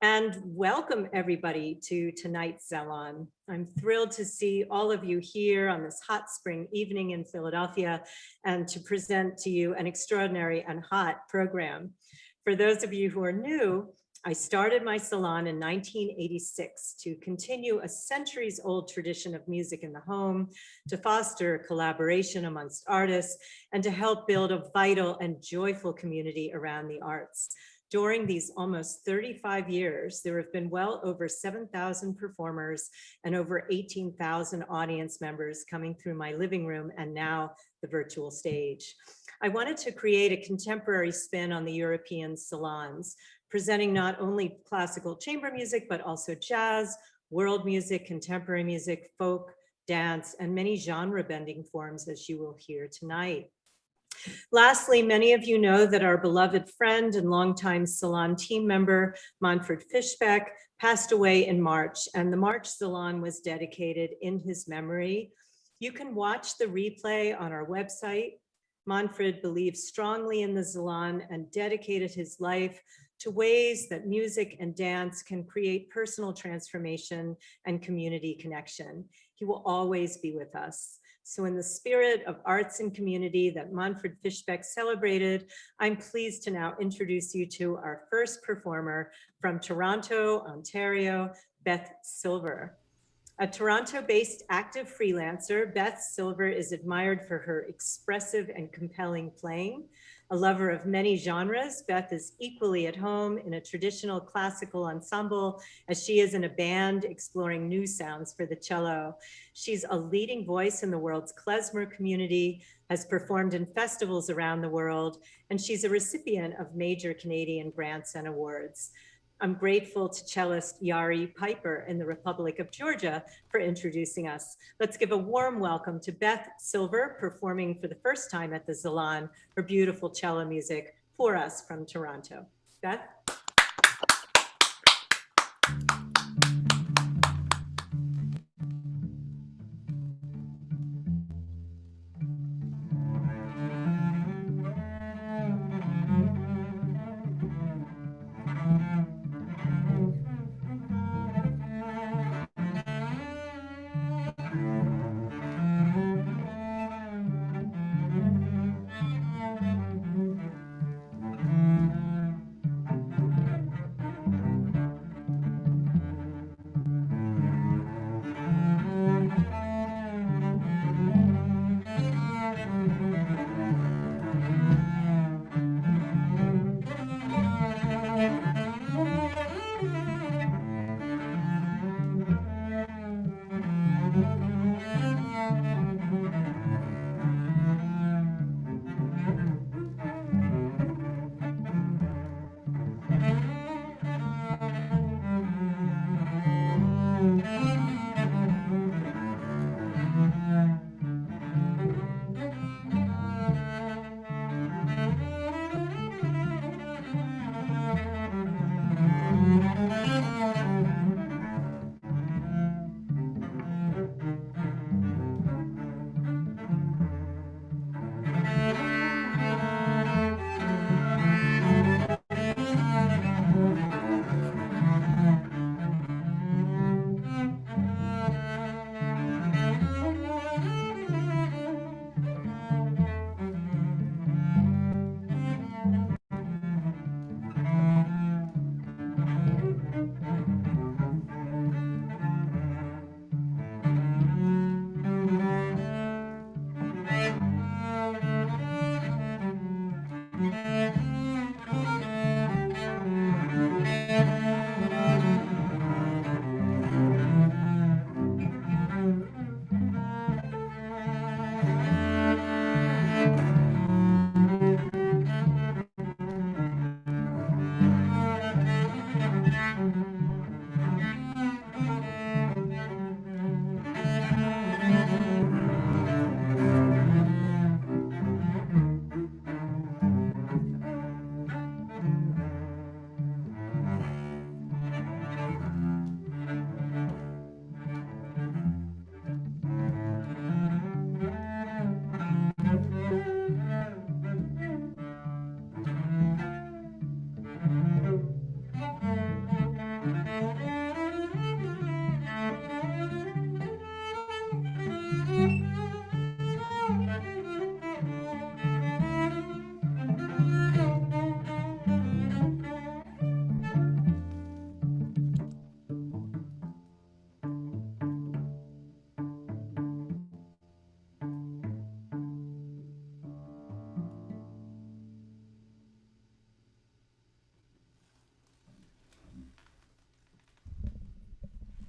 And welcome everybody to tonight's Zalon. I'm thrilled to see all of you here on this hot spring evening in Philadelphia and to present to you an extraordinary and hot program. For those of you who are new, I started my salon in 1986 to continue a centuries-old tradition of music in the home, to foster collaboration amongst artists, and to help build a vital and joyful community around the arts. During these almost 35 years, there have been well over 7,000 performers and over 18,000 audience members coming through my living room and now the virtual stage. I wanted to create a contemporary spin on the European salons, presenting not only classical chamber music, but also jazz, world music, contemporary music, folk, dance, and many genre-bending forms, as you will hear tonight. Lastly, many of you know that our beloved friend and longtime salon team member, Manfred Fischbeck, passed away in March, and the March Salon was dedicated in his memory. You can watch the replay on our website. Manfred believed strongly in the salon and dedicated his life to ways that music and dance can create personal transformation and community connection. He will always be with us. So in the spirit of arts and community that Manfred Fischbeck celebrated, I'm pleased to now introduce you to our first performer from Toronto, Ontario, Beth Silver. A Toronto-based active freelancer, Beth Silver is admired for her expressive and compelling playing. A lover of many genres, Beth is equally at home in a traditional classical ensemble as she is in a band exploring new sounds for the cello. She's a leading voice in the world's klezmer community, has performed in festivals around the world, and she's a recipient of major Canadian grants and awards. I'm grateful to cellist Yari Piper in the Republic of Georgia for introducing us. Let's give a warm welcome to Beth Silver, performing for the first time at the Zalon, her beautiful cello music for us from Toronto. Beth?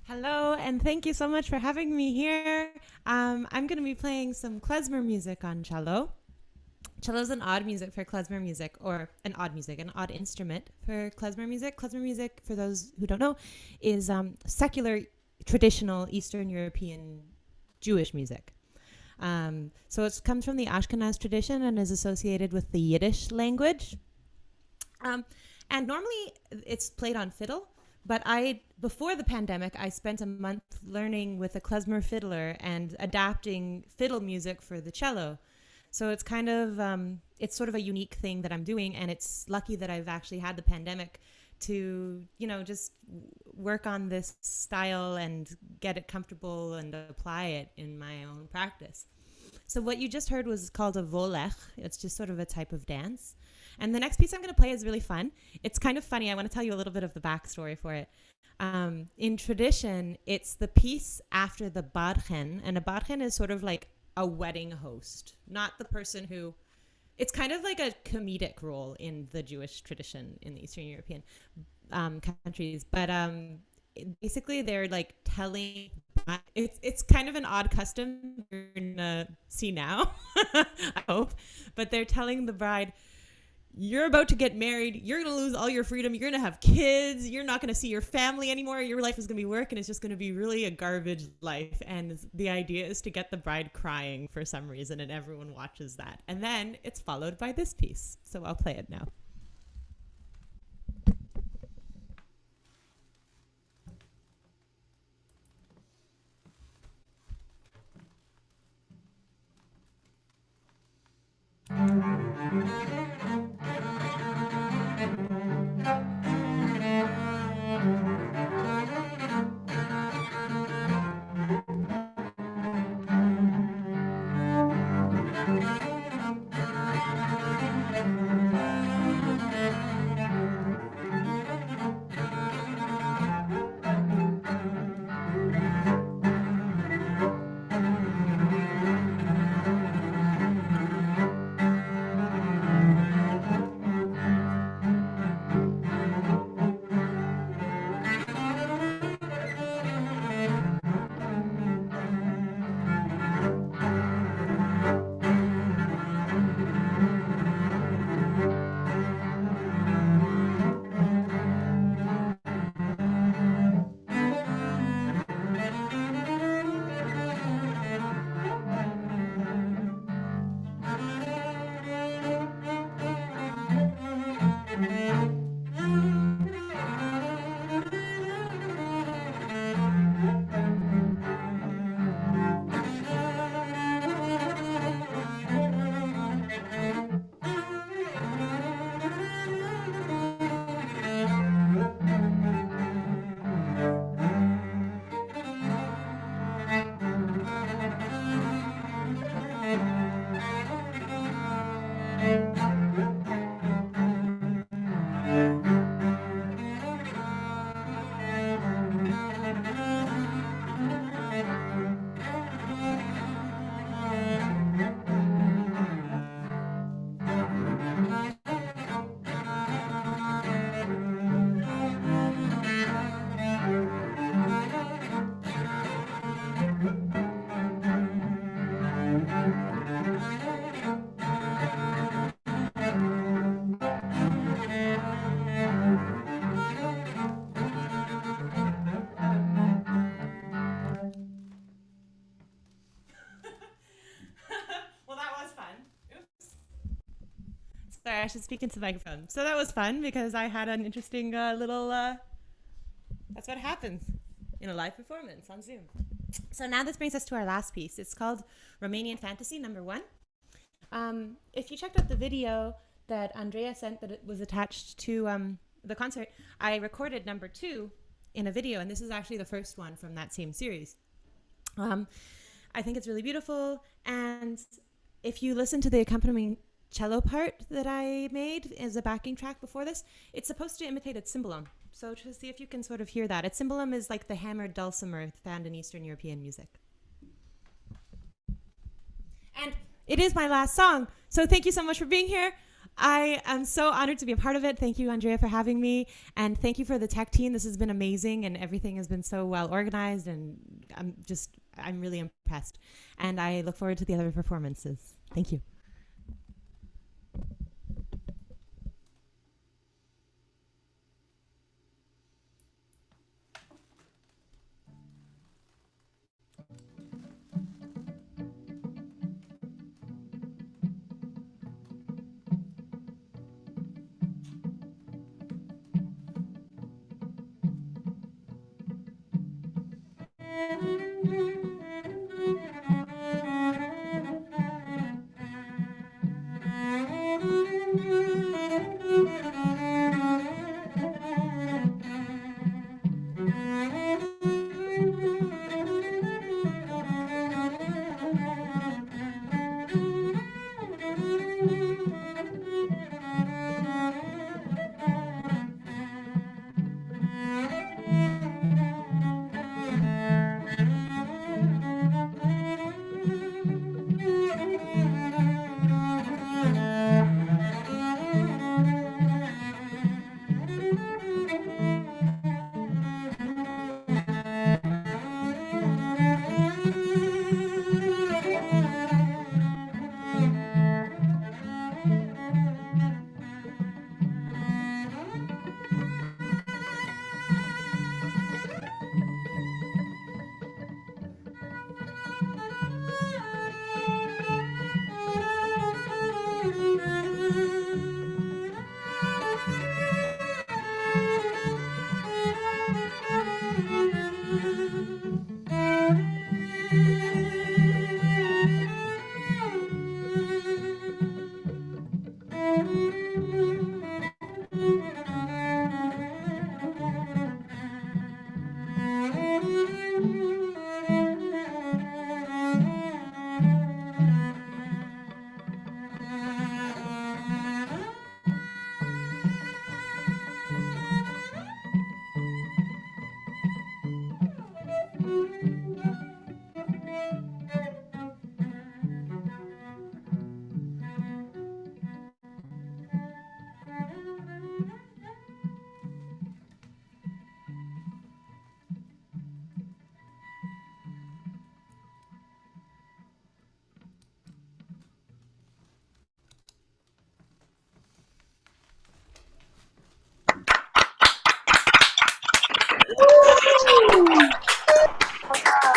Hello, and thank you so much for having me here. I'm going to be playing some klezmer music on cello. Cello is an odd music for klezmer music, or an odd instrument for klezmer music. Klezmer music, for those who don't know, is secular, traditional Eastern European Jewish music. So it comes from the Ashkenaz tradition and is associated with the Yiddish language. And normally it's played on fiddle, but before the pandemic, I spent a month learning with a klezmer fiddler and adapting fiddle music for the cello. So it's kind of, it's sort of a unique thing that I'm doing, and it's lucky that I've actually had the pandemic to, just work on this style and get it comfortable and apply it in my own practice. So what you just heard was called a volech. It's just sort of a type of dance. And the next piece I'm going to play is really fun. It's kind of funny. I want to tell you a little bit of the backstory for it. In tradition, it's the piece after the barchen, and a barchen is sort of like a wedding host, not the person who... It's kind of like a comedic role in the Jewish tradition in the Eastern European countries. But basically, they're like telling... It's kind of an odd custom you're going to see now, I hope. But they're telling the bride, you're about to get married. You're going to lose all your freedom. You're going to have kids. You're not going to see your family anymore. Your life is going to be work, and it's just going to be really a garbage life. And the idea is to get the bride crying for some reason, and everyone watches that. And then it's followed by this piece. So I'll play it now. Sorry, I should speak into the microphone. So that was fun because I had an interesting little... that's what happens in a live performance on Zoom. So now this brings us to our last piece. It's called Romanian Fantasy No. 1. If you checked out the video that Andrea sent that it was attached to the concert, I recorded No. 2 in a video, and this is actually the first one from that same series. I think it's really beautiful, and if you listen to the accompanying cello part that I made as a backing track before this, it's supposed to imitate a cymbalum. So to see if you can sort of hear that. A cymbalum is like the hammered dulcimer found in Eastern European music. And it is my last song, so thank you so much for being here. I am so honored to be a part of it. Thank you, Andrea, for having me. And thank you for the tech team. This has been amazing and everything has been so well organized. And I'm really impressed. And I look forward to the other performances. Thank you.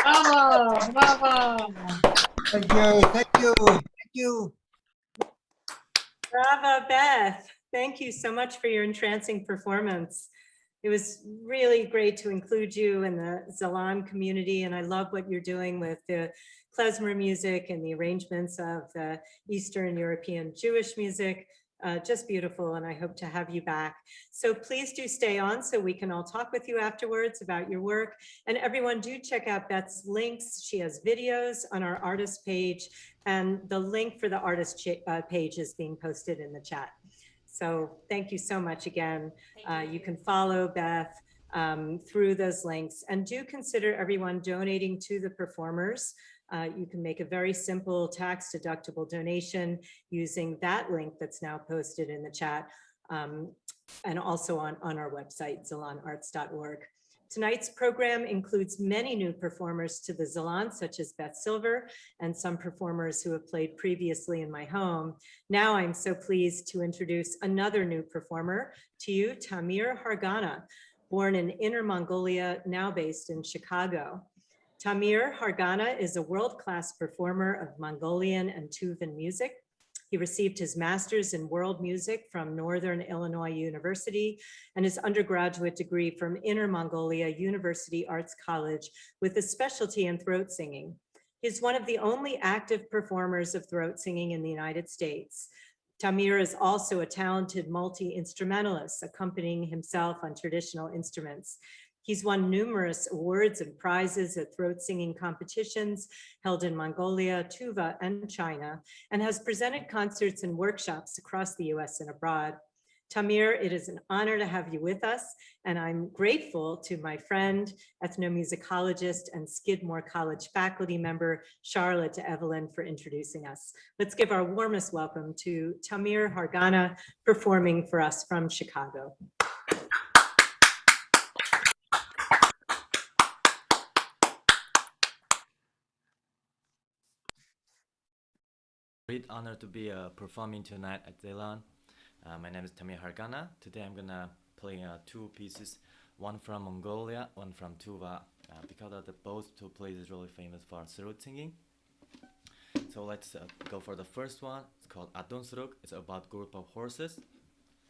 Bravo, bravo. Thank you, thank you, thank you. Bravo, Beth. Thank you so much for your entrancing performance. It was really great to include you in the ZALON community, and I love what you're doing with the klezmer music and the arrangements of the Eastern European Jewish music. Just beautiful, and I hope to have you back. So please do stay on so we can all talk with you afterwards about your work. And everyone, do check out Beth's links. She has videos on our artist page, and the link for the artist page is being posted in the chat. So thank you so much again. You can follow Beth through those links, and do consider everyone donating to the performers. You can make a very simple tax-deductible donation using that link that's now posted in the chat, and also on our website, zalonarts.org. Tonight's program includes many new performers to the ZALON, such as Beth Silver and some performers who have played previously in my home. Now I'm so pleased to introduce another new performer to you, Tamir Hargana, born in Inner Mongolia, now based in Chicago. Tamir Hargana is a world-class performer of Mongolian and Tuvan music. He received his master's in world music from Northern Illinois University and his undergraduate degree from Inner Mongolia University Arts College with a specialty in throat singing. He's one of the only active performers of throat singing in the United States. Tamir is also a talented multi-instrumentalist, accompanying himself on traditional instruments. He's won numerous awards and prizes at throat singing competitions held in Mongolia, Tuvan, and China, and has presented concerts and workshops across the US and abroad. Tamir, it is an honor to have you with us, and I'm grateful to my friend, ethnomusicologist and Skidmore College faculty member, Charlotte Evelyn, for introducing us. Let's give our warmest welcome to Tamir Hargana, performing for us from Chicago. Great honor to be performing tonight at ZALON. My name is Tamir Hargana. Today I'm gonna play two pieces, one from Mongolia, one from Tuvan, because of both two places really famous for throat singing. So let's go for the first one. It's called Aduun Sureg. It's about group of horses.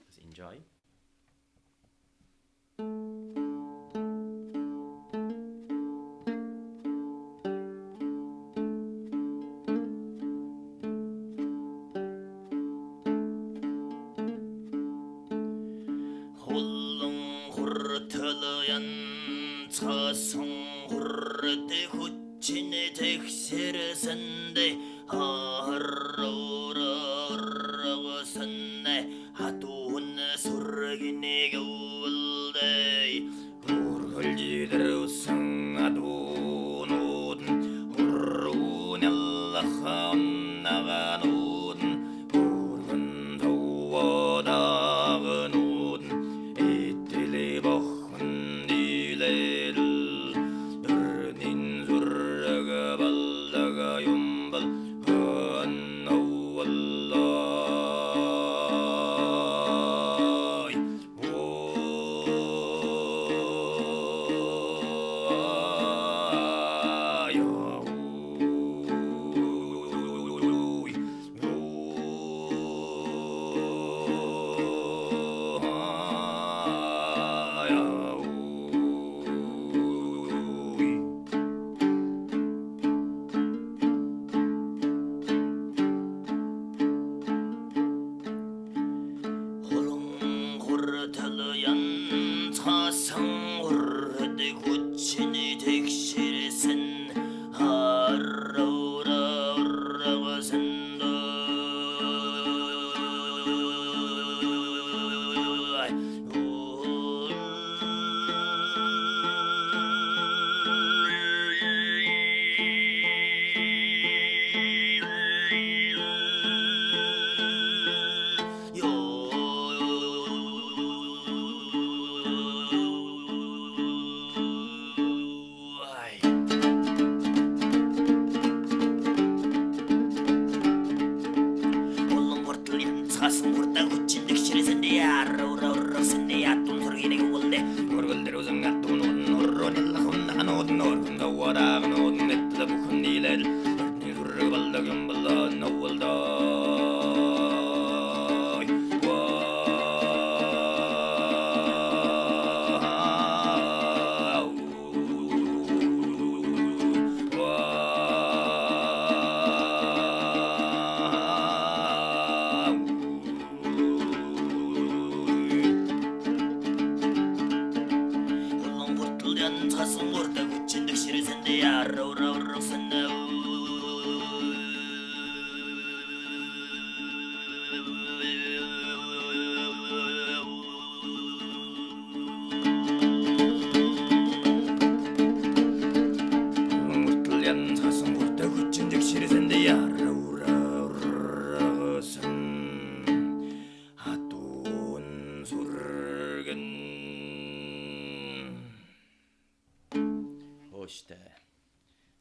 Just enjoy. Aduun Sureg 겨울대 굴걸지대로 승아두는 후루냐 나간 나가는 굵은 더워다가는 이틀이 먹은 일레를 여르닌 소라가 발다가 윤발 한 나월라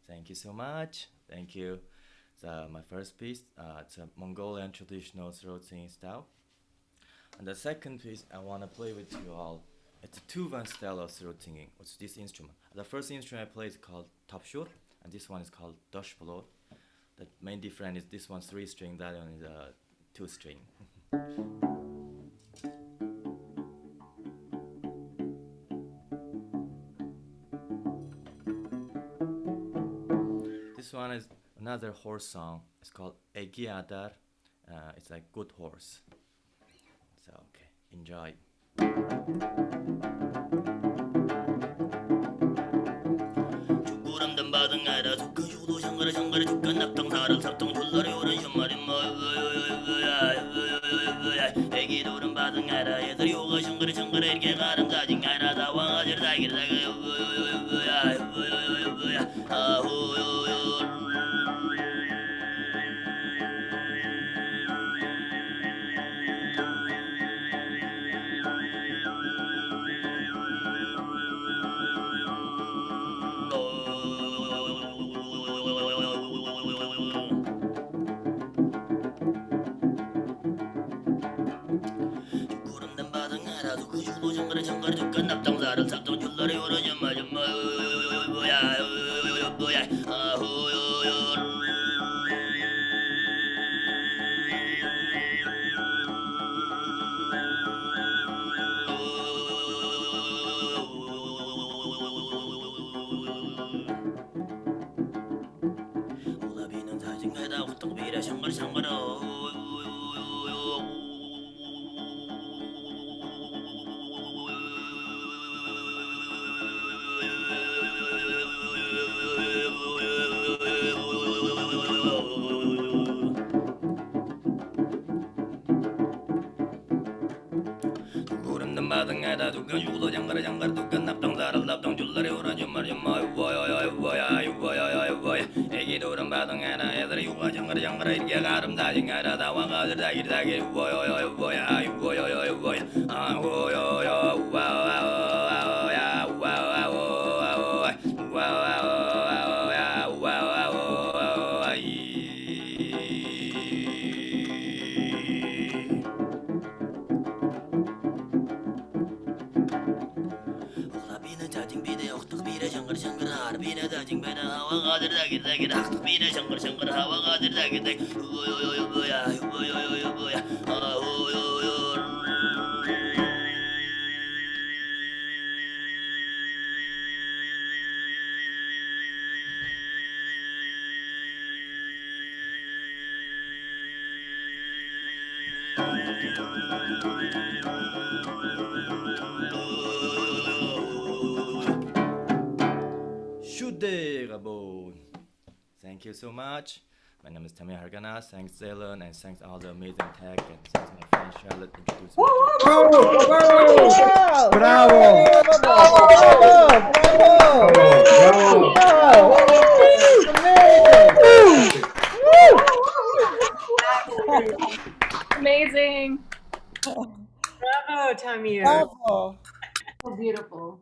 Thank you so much. Thank you. So my first piece, it's a Mongolian traditional throat singing style. And the second piece I want to play with you all, it's a Tuvan style of throat singing. It's this instrument. The first instrument I play is called topshur, and this one is called doshbolo. The main difference is this one's 3-string, that one is a 2-string. This one is another horse song. It's called Eki Attar. It's like good horse. So okay, enjoy. 죽구람단 바등 알아 죽근 휴도 장가라 장가라 죽근 낙당 사를 삽당 졸라리 오른 현말인 마 애기 돌은 바둥아라 애들 요가 싱그러 이렇게 가름 가진 가라 다 왕아들 다기다가 납당사를 삽던 줄라리 오르지 마지 뭐야 오라비는 사진가다 후떡비라 샹글샹글어 바등에다 두건 죽도 장가라 두건 납당사를 납당 줄라리 오라지 말지 뭐야 애기 돌은 바등에다 애들이 유가 장가라 이렇게 가름 다징가라 다 왕아들 다기 뭐야 Thank you so much. My name is Tamir Hargana. Thanks ZALON and thanks all the amazing tech and thanks my friend Charlotte introducing me. Amazing. Bravo, Tamir. Bravo. So beautiful.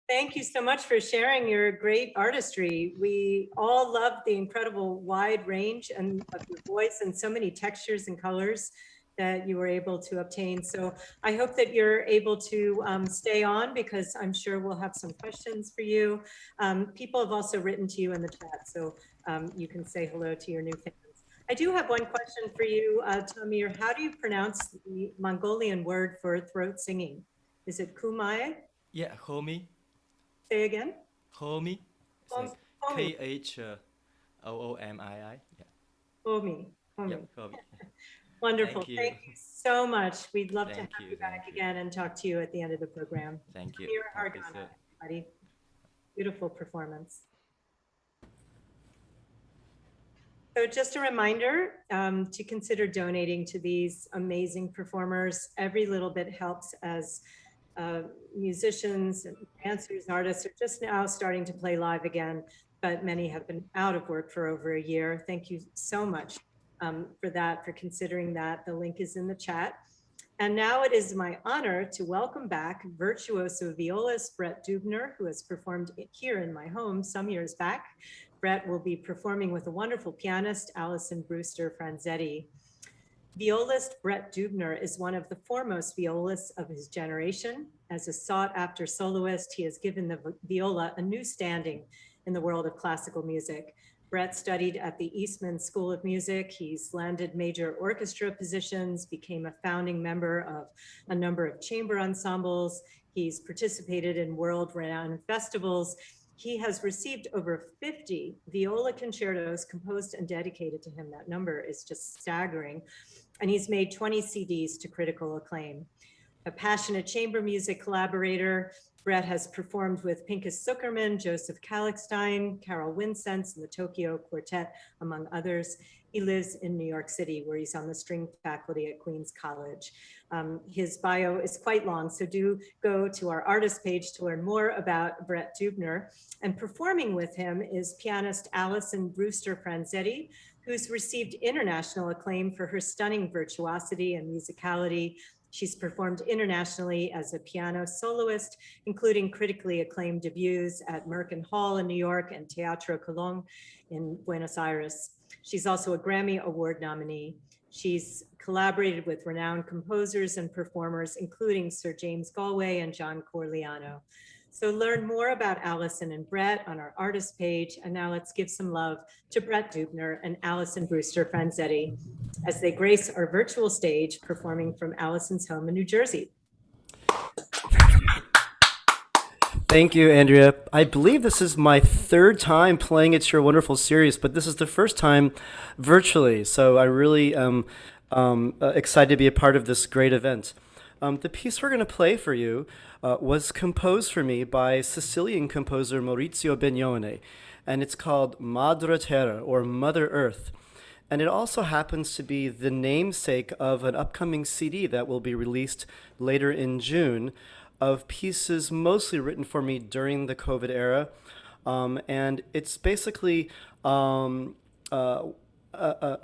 Thank you so much for sharing your great artistry. We all love the incredible wide range and of your voice and so many textures and colors that you were able to obtain. So I hope that you're able to stay on because I'm sure we'll have some questions for you. People have also written to you in the chat, so you can say hello to your new fans. I do have one question for you, Tamir. How do you pronounce the Mongolian word for throat singing? Is it kumai? Yeah, homie. Say again. Homie. Homie. Khoomi. Yeah. Homie. Homie. Yep, homie. Wonderful. Thank you so much. We'd love to Thank have you, you back thank you. again and talk to you at the end of the program. Thank you. Tamir Thank you, Hargana, sir. everybody. Beautiful performance. So just a reminder to consider donating to these amazing performers. Every little bit helps as musicians and dancers and artists are just now starting to play live again, but many have been out of work for over a year. Thank you so much for that, for considering that. The link is in the chat. And now it is my honor to welcome back virtuoso violist Brett Deubner, who has performed here in my home some years back. Brett will be performing with a wonderful pianist, Allison Brewster Franzetti. Violist Brett Deubner is one of the foremost violists of his generation. As a sought-after soloist, he has given the viola a new standing in the world of classical music. Brett studied at the Eastman School of Music. He's landed major orchestra positions, became a founding member of a number of chamber ensembles. He's participated in world-renowned festivals. He has received over 50 viola concertos composed and dedicated to him. That number is just staggering. And he's made 20 CDs to critical acclaim. A passionate chamber music collaborator, Brett has performed with Pinchas Zuckerman, Joseph Kallichstein, Carol Winsense, and the Tokyo Quartet, among others. He lives in New York City, where he's on the string faculty at Queens College. His bio is quite long, so do go to our artist page to learn more about Brett Deubner. And performing with him is pianist Allison Brewster Franzetti, who's received international acclaim for her stunning virtuosity and musicality. She's performed internationally as a piano soloist, including critically acclaimed debuts at Merkin Hall in New York and Teatro Colón in Buenos Aires. She's also a Grammy Award nominee. She's collaborated with renowned composers and performers, including Sir James Galway and John Corigliano. So learn more about Allison and Brett on our artist page. And now let's give some love to Brett Deubner and Allison Brewster Franzetti as they grace our virtual stage, performing from Allison's home in New Jersey. Thank you, Andrea. I believe this is my third time playing at your wonderful series, but this is the first time virtually. So I really am excited to be a part of this great event. The piece we're going to play for you was composed for me by Sicilian composer Maurizio Bignone, and it's called Madre Terra, or Mother Earth. And it also happens to be the namesake of an upcoming CD that will be released later in June of pieces mostly written for me during the COVID era. And it's basically a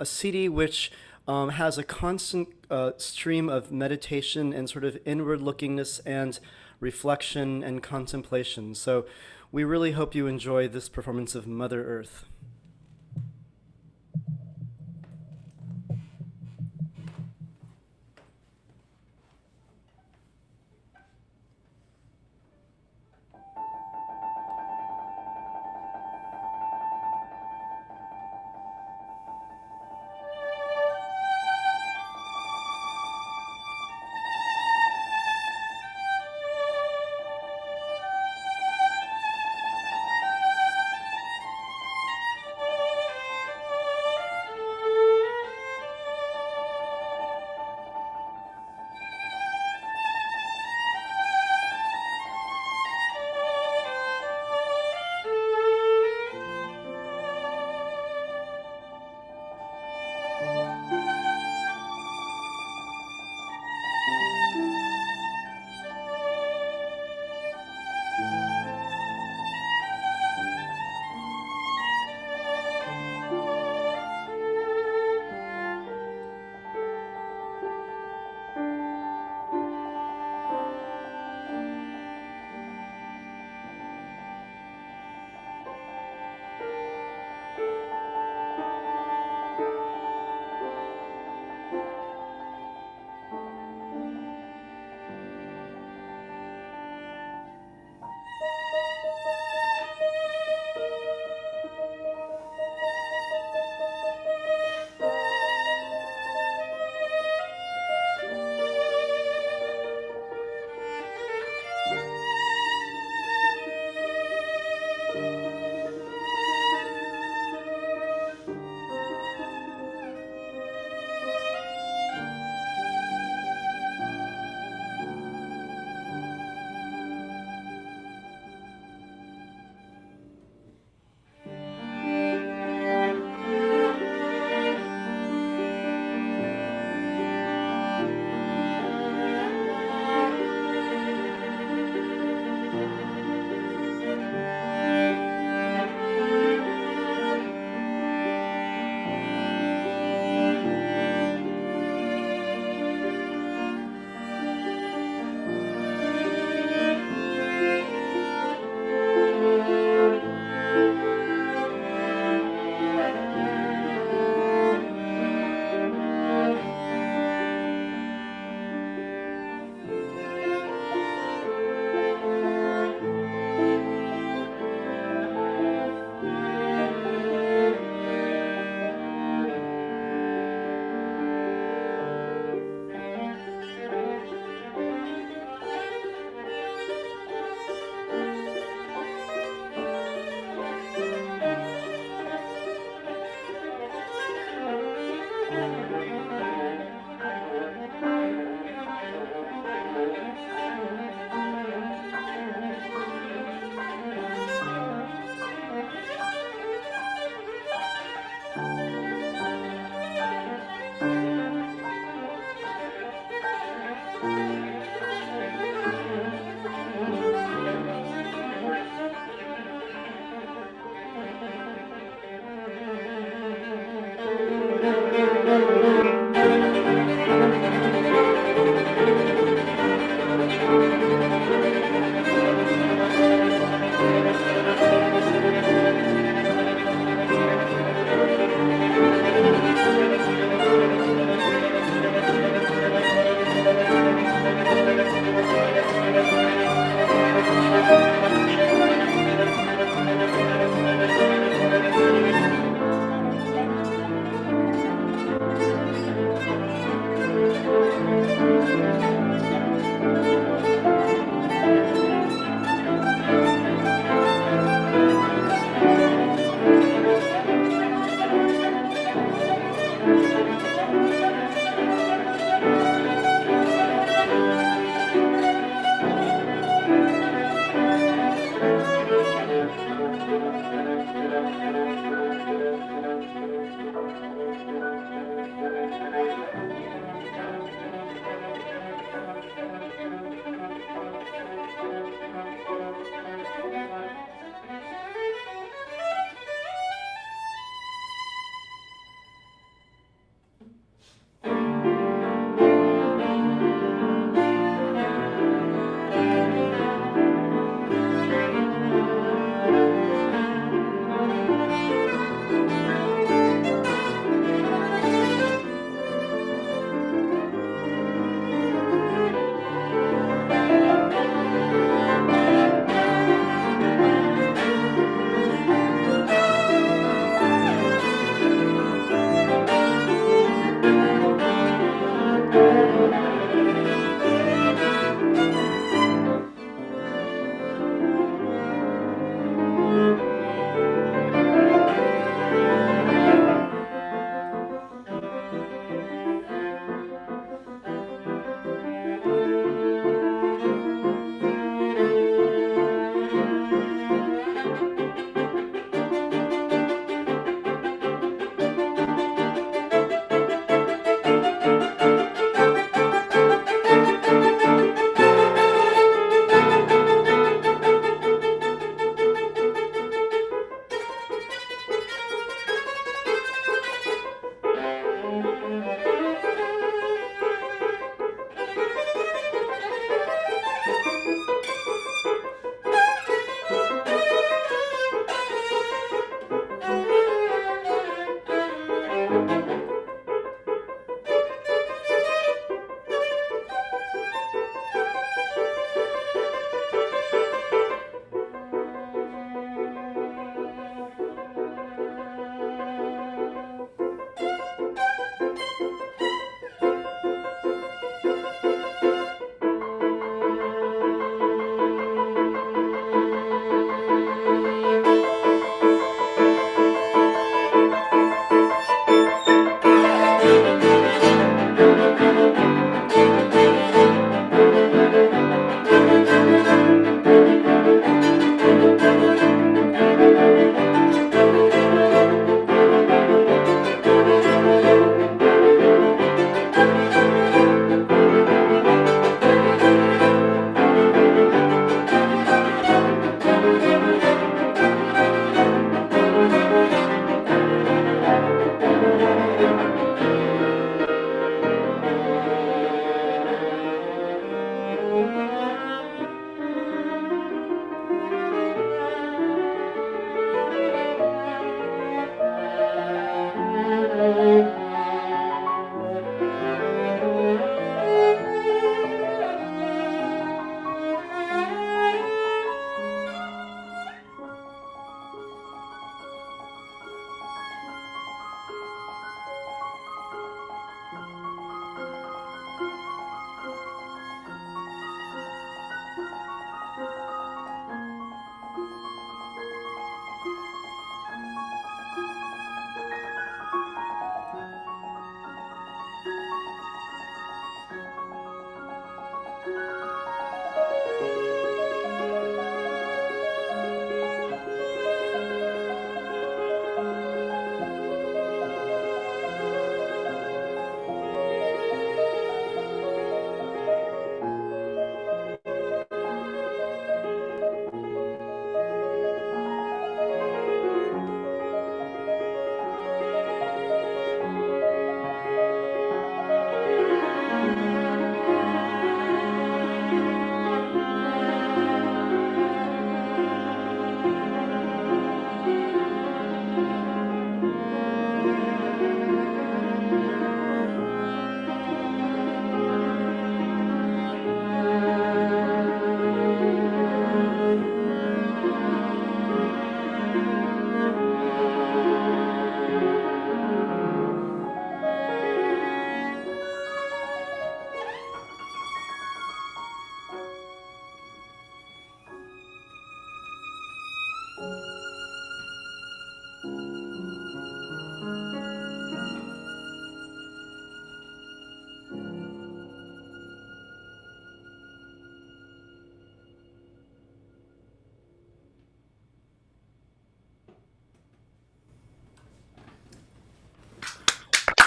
CD which has a constant stream of meditation and sort of inward lookingness and reflection and contemplation. So we really hope you enjoy this performance of Mother Earth.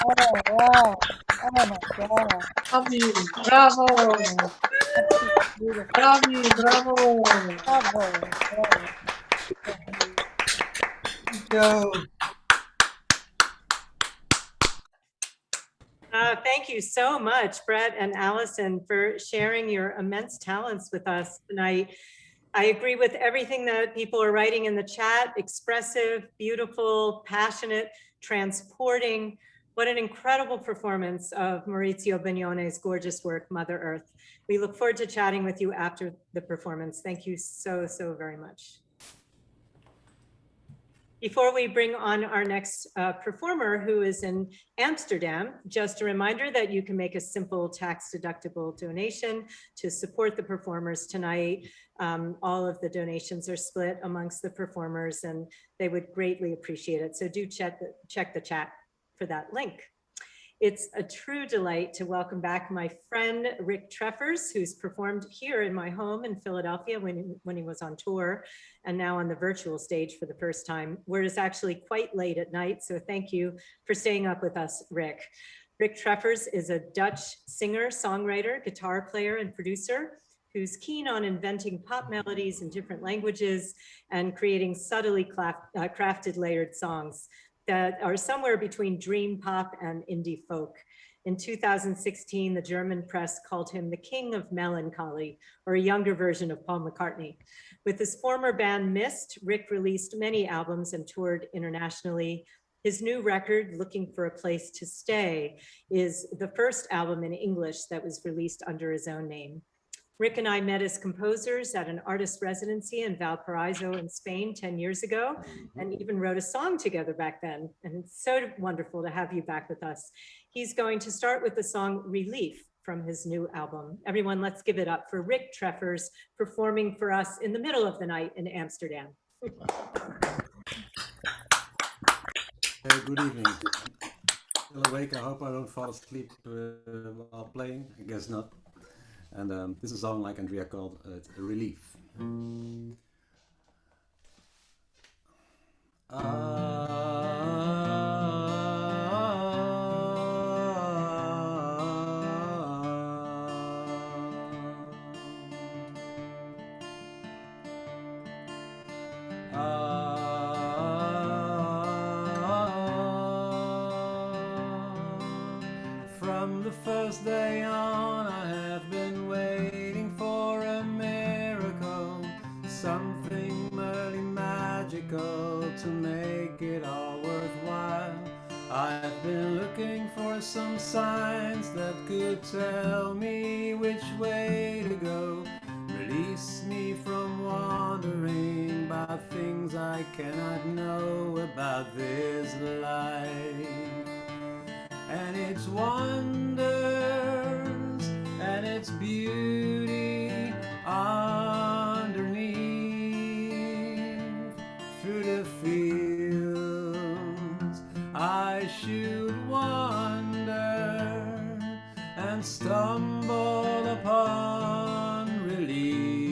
Oh, wow. Oh my God. Avi, bravo. Beautiful. Bravi, bravo. Bravo. Bravo. Thank you. Thank you so much, Brett and Allison, for sharing your immense talents with us tonight. I agree with everything that people are writing in the chat. Expressive, beautiful, passionate, transporting. What an incredible performance of Maurizio Bignone's gorgeous work, Mother Earth. We look forward to chatting with you after the performance. Thank you so, so very much. Before we bring on our next performer, who is in Amsterdam, just a reminder that you can make a simple tax-deductible donation to support the performers tonight. All of the donations are split amongst the performers, and they would greatly appreciate it. So do check the chat for that link. It's a true delight to welcome back my friend Rick Treffers, who's performed here in my home in Philadelphia when he was on tour, and now on the virtual stage for the first time, where it's actually quite late at night. So thank you for staying up with us, Rick. Rick Treffers is a Dutch singer, songwriter, guitar player, and producer who's keen on inventing pop melodies in different languages and creating subtly crafted layered songs that are somewhere between dream pop and indie folk. In 2016, the German press called him the king of melancholy, or a younger version of Paul McCartney. With his former band Mist, Rick released many albums and toured internationally. His new record, Looking for a Place to Stay, is the first album in English that was released under his own name. Rick and I met as composers at an artist residency in Valparaiso in Spain 10 years ago, and even wrote a song together back then. And it's so wonderful to have you back with us. He's going to start with the song Relief from his new album. Everyone, let's give it up for Rick Treffers performing for us in the middle of the night in Amsterdam. Good evening. Still awake. I hope I don't fall asleep while playing. I guess not. And this is a song like Andrea called Relief. From the first day on, I have been waiting for a miracle, something merely magical to make it all worthwhile. I've been looking for some signs that could tell me which way to go, release me from wandering about things I cannot know about this life. And its wonders and its beauty underneath. Through the fields I should wander and stumble upon relief.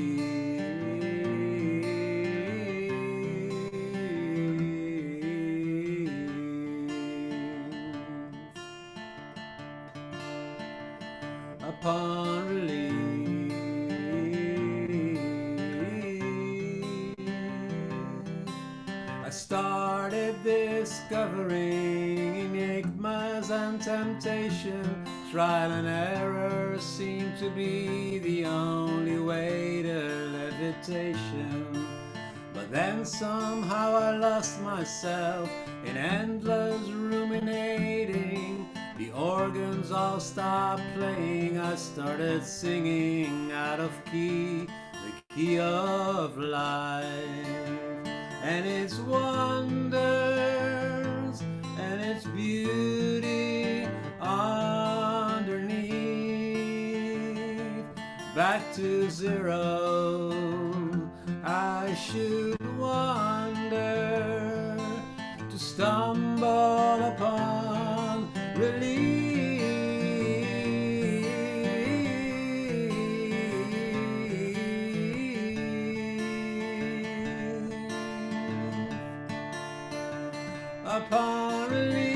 Upon relief, I started discovering enigmas and temptation. Trial and error seemed to be the only way to levitation. But then somehow I lost myself in endless ruminating. The organs all stopped playing, I started singing out of key, the key of life. And its wonders and its beauty underneath. Back to zero, I should wander to stumble upon relief. Upon relief.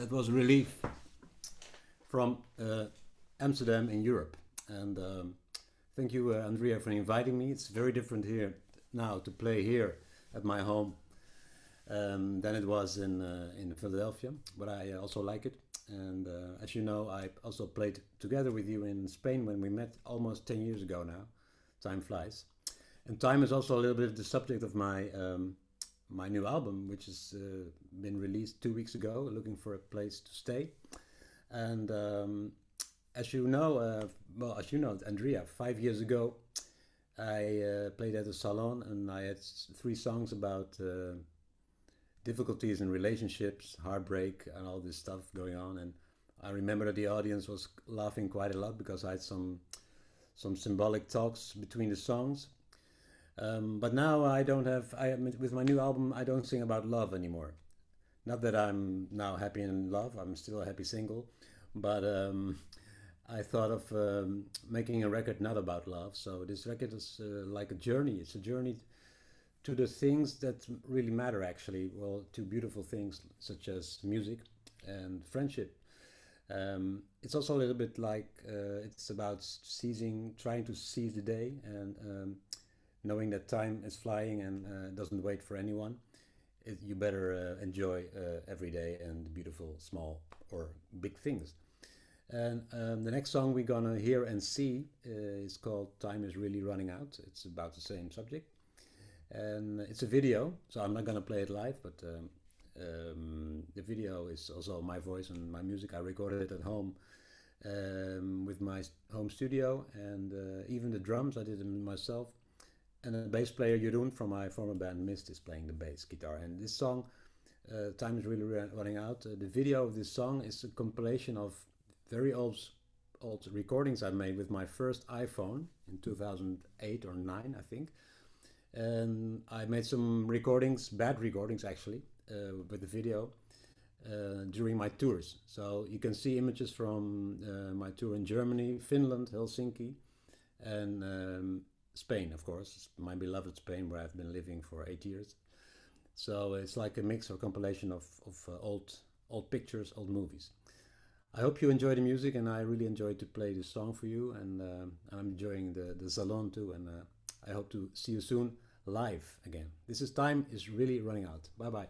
that was relief from Amsterdam in Europe. And thank you, Andrea, for inviting me. It's very different here now to play here at my home than it was in Philadelphia, but I also like it. And as you know, I also played together with you in Spain when we met almost 10 years ago now. Time flies. And time is also a little bit the subject of my my new album, which has been released 2 weeks ago, Looking for a Place to Stay. And as you know, Andrea, 5 years ago, I played at the Salon, and I had 3 songs about difficulties in relationships, heartbreak, and all this stuff going on. And I remember that the audience was laughing quite a lot because I had some symbolic talks between the songs. But now with my new album, I don't sing about love anymore. Not that I'm now happy in love, I'm still a happy single, but I thought of making a record not about love. So this record is like a journey. It's a journey to the things that really matter, actually. Well, to beautiful things such as music and friendship. It's also a little bit like it's about trying to seize the day, and knowing that time is flying and doesn't wait for anyone. You better enjoy every day and the beautiful small or big things. And the next song we're gonna hear and see is called Time is Really Running Out. It's about the same subject. And it's a video, so I'm not gonna play it live, but the video is also my voice and my music. I recorded it at home with my home studio, and even the drums I did them myself. And the bass player Aduun from my former band Mist is playing the bass guitar. And this song, Time is Really Running Out, the video of this song is a compilation of very old recordings I made with my first iPhone in 2008 or 9, I think. And I made some recordings, bad recordings actually, with the video during my tours. So you can see images from my tour in Germany, Finland, Helsinki, and Spain, of course, my beloved Spain, where I've been living for 8 years. So it's like a mix or compilation of old pictures, old movies. I hope you enjoy the music, and I really enjoyed to play this song for you, and I'm enjoying the Salon too, and I hope to see you soon live again. Time is really running out. Bye bye.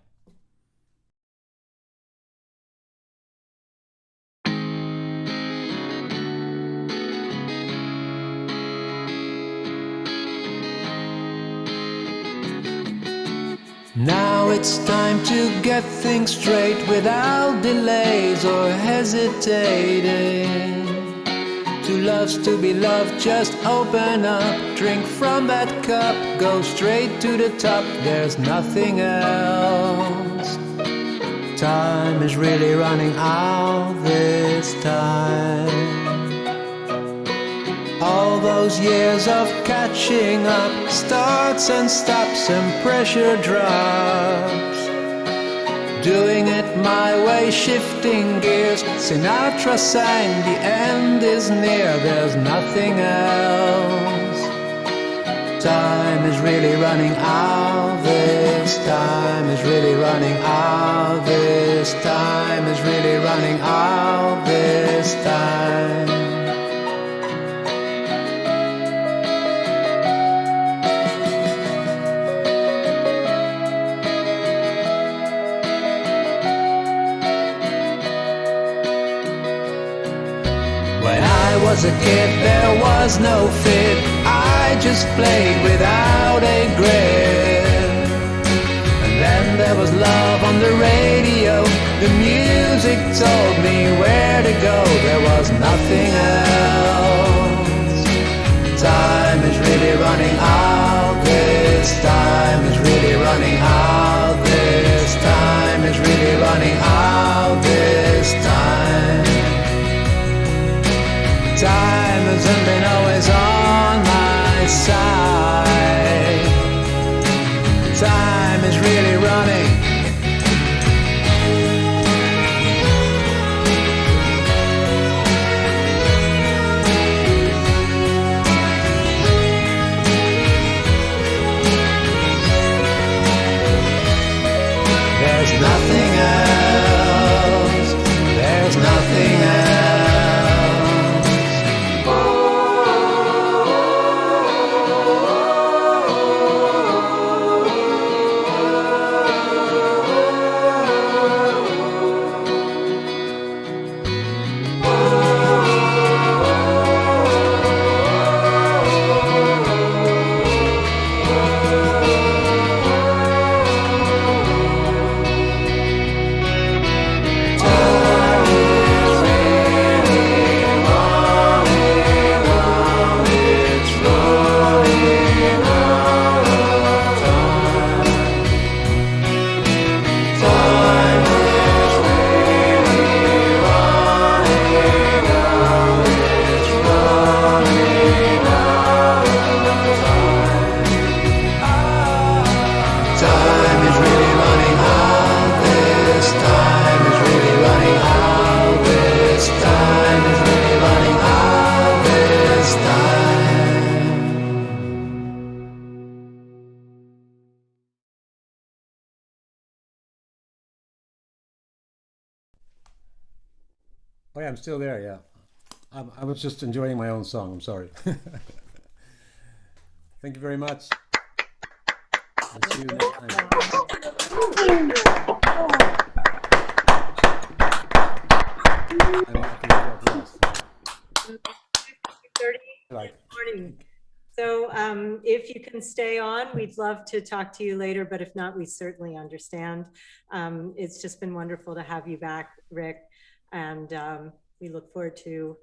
Now it's time to get things straight without delays or hesitating. Two loves to be loved, just open up, drink from that cup, go straight to the top, there's nothing else. Time is really running out this time. All those years of catching up, starts and stops and pressure drops. Doing it my way, shifting gears. Sinatra sang, the end is near, there's nothing else. Time is really running out this time, is really running out this time, is really running out this time. I was a kid, there was no fit, I just played without a grip. And then there was love on the radio, the music told me where to go, there was nothing else. Time is really running out this time, is really running out this time, is really running out this time. Time hasn't been always on my side. Time is really running. Oh yeah, I'm still there. Yeah, I was just enjoying my own song. I'm sorry. Thank you very much. I'll see you next time. Like. Morning. So if you can stay on, we'd love to talk to you later, but if not, we certainly understand. It's just been wonderful to have you back, Rick, and we look forward to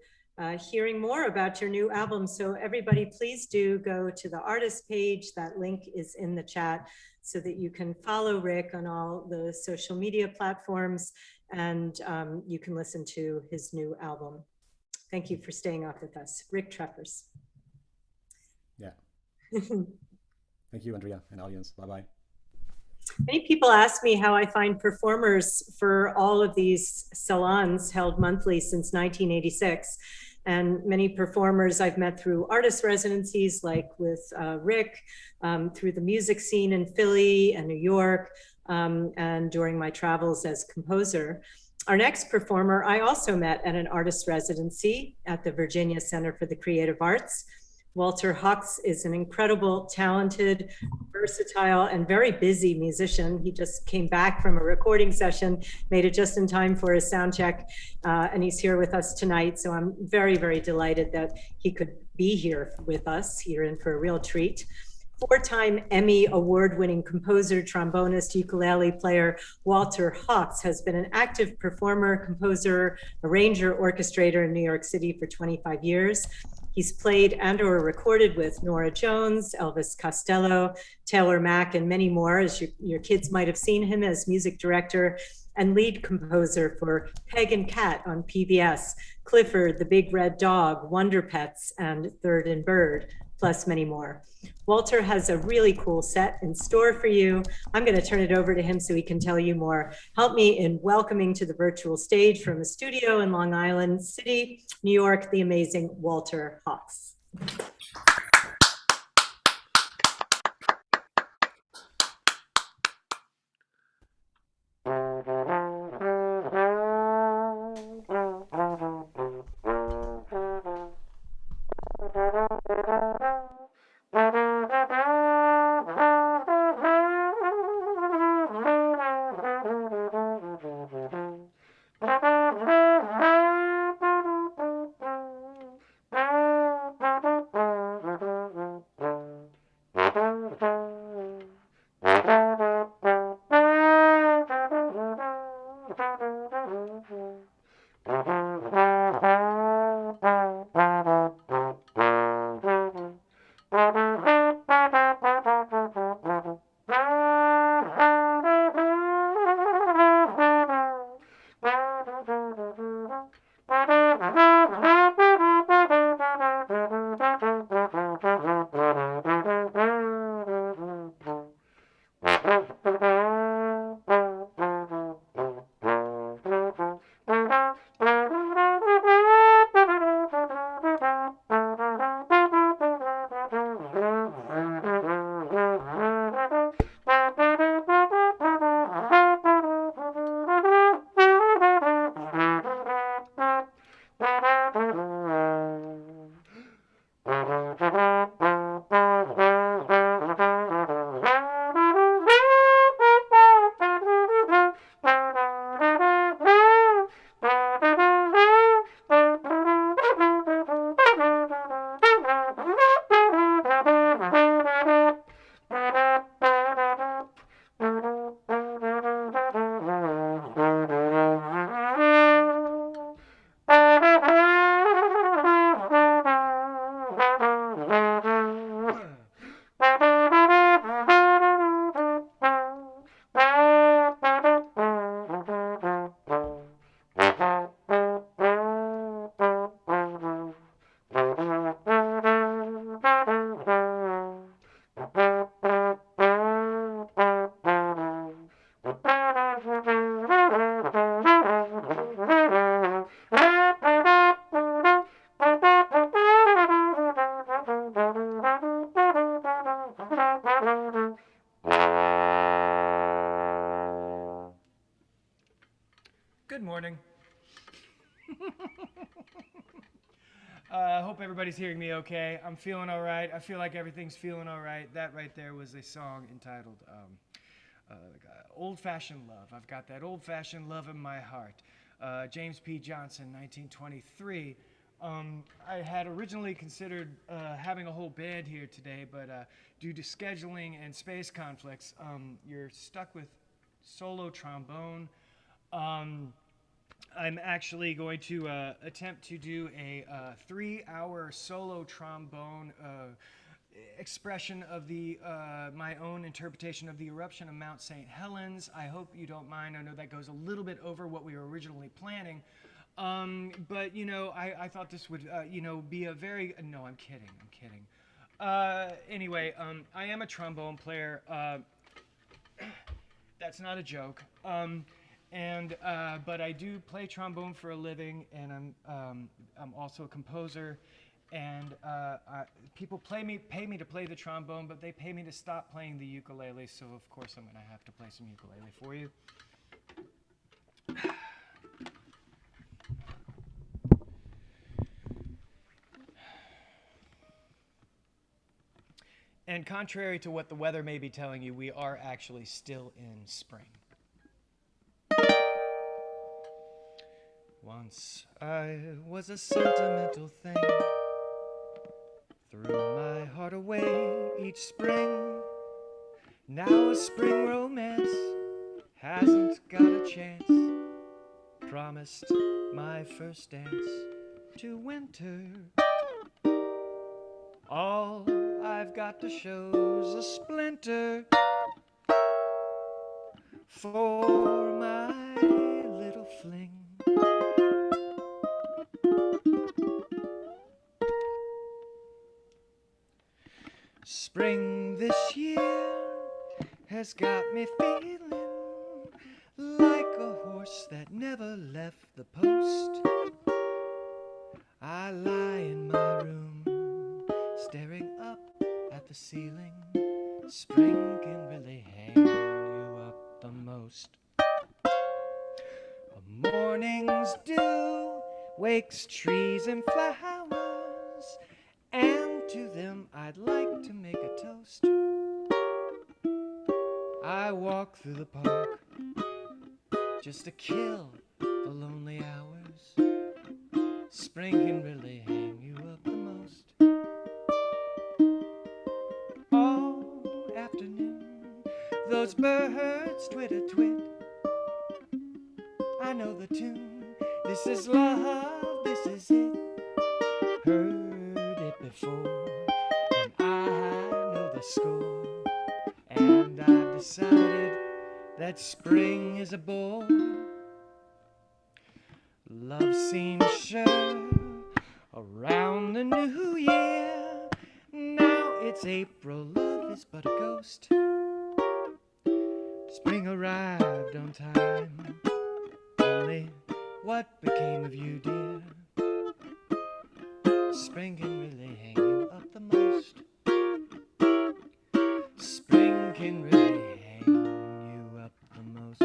hearing more about your new album. So everybody, please do go to the artist page. That link is in the chat so that you can follow Rick on all the social media platforms, and you can listen to his new album. Thank you for staying up with us. Rick Treffers. Yeah. Thank you, Andrea, and audience. Bye-bye. Many people ask me how I find performers for all of these salons held monthly since 1986. And many performers I've met through artist residencies, like with Rick, through the music scene in Philly and New York, and during my travels as composer. Our next performer I also met at an artist residency at the Virginia Center for the Creative Arts. Walter Hux is an incredible, talented, versatile, and very busy musician. He just came back from a recording session, made it just in time for his sound check, and he's here with us tonight. So I'm very, very delighted that he could be here with us. You're in for a real treat. Four-time Emmy award-winning composer, trombonist, ukulele player, Walter Hux has been an active performer, composer, arranger, orchestrator in New York City for 25 years. He's played and or recorded with Nora Jones, Elvis Costello, Taylor Mack, and many more, as your kids might have seen him as music director and lead composer for Peg and Cat on PBS, Clifford, the Big Red Dog, Wonder Pets, and Third and Bird, plus many more. Walter has a really cool set in store for you. I'm going to turn it over to him so he can tell you more. Help me in welcoming to the virtual stage from a studio in Long Island City, New York, the amazing Walter Hux. Good morning. I hope everybody's hearing me okay. I'm feeling all right. I feel like everything's feeling all right. That right there was a song entitled Old Fashioned Love. I've got that old fashioned love in my heart. James P. Johnson, 1923. I had originally considered having a whole band here today, but due to scheduling and space conflicts, you're stuck with solo trombone. I'm actually going to attempt to do a 3-hour solo trombone expression of the my own interpretation of the eruption of Mount St. Helens. I hope you don't mind. I know that goes a little bit over what we were originally planning. But, you know, I thought this would, you know, be a very... No, I'm kidding. Anyway, I am a trombone player. That's not a joke. But I do play trombone for a living, and I'm also a composer. And people pay me to play the trombone, but they pay me to stop playing the ukulele. So of course I'm gonna have to play some ukulele for you. And contrary to what the weather may be telling you, we are actually still in spring. Once I was a sentimental thing, threw my heart away each spring. Now a spring romance hasn't got a chance. Promised my first dance to winter. All I've got to show's a splinter for my little fling. Spring this year has got me feeling like a horse that never left the post. I lie in my room staring up at the ceiling. Spring can really hang you up the most. A morning's dew wakes trees and flowers, and to them I'd like to make a toast. I walk through the park just to kill the lonely hours. Spring can really hang you up the most. All afternoon, those birds twit-a-twit. I know the tune. This is love, this is it. Heard it before, and I know the score. And I've decided that spring is a bore. Love seems sure around the new year. Now it's April, love is but a ghost. Spring arrived on time. Only what became of you, dear? Spring can really hang you up the most. Spring can really hang you up the most.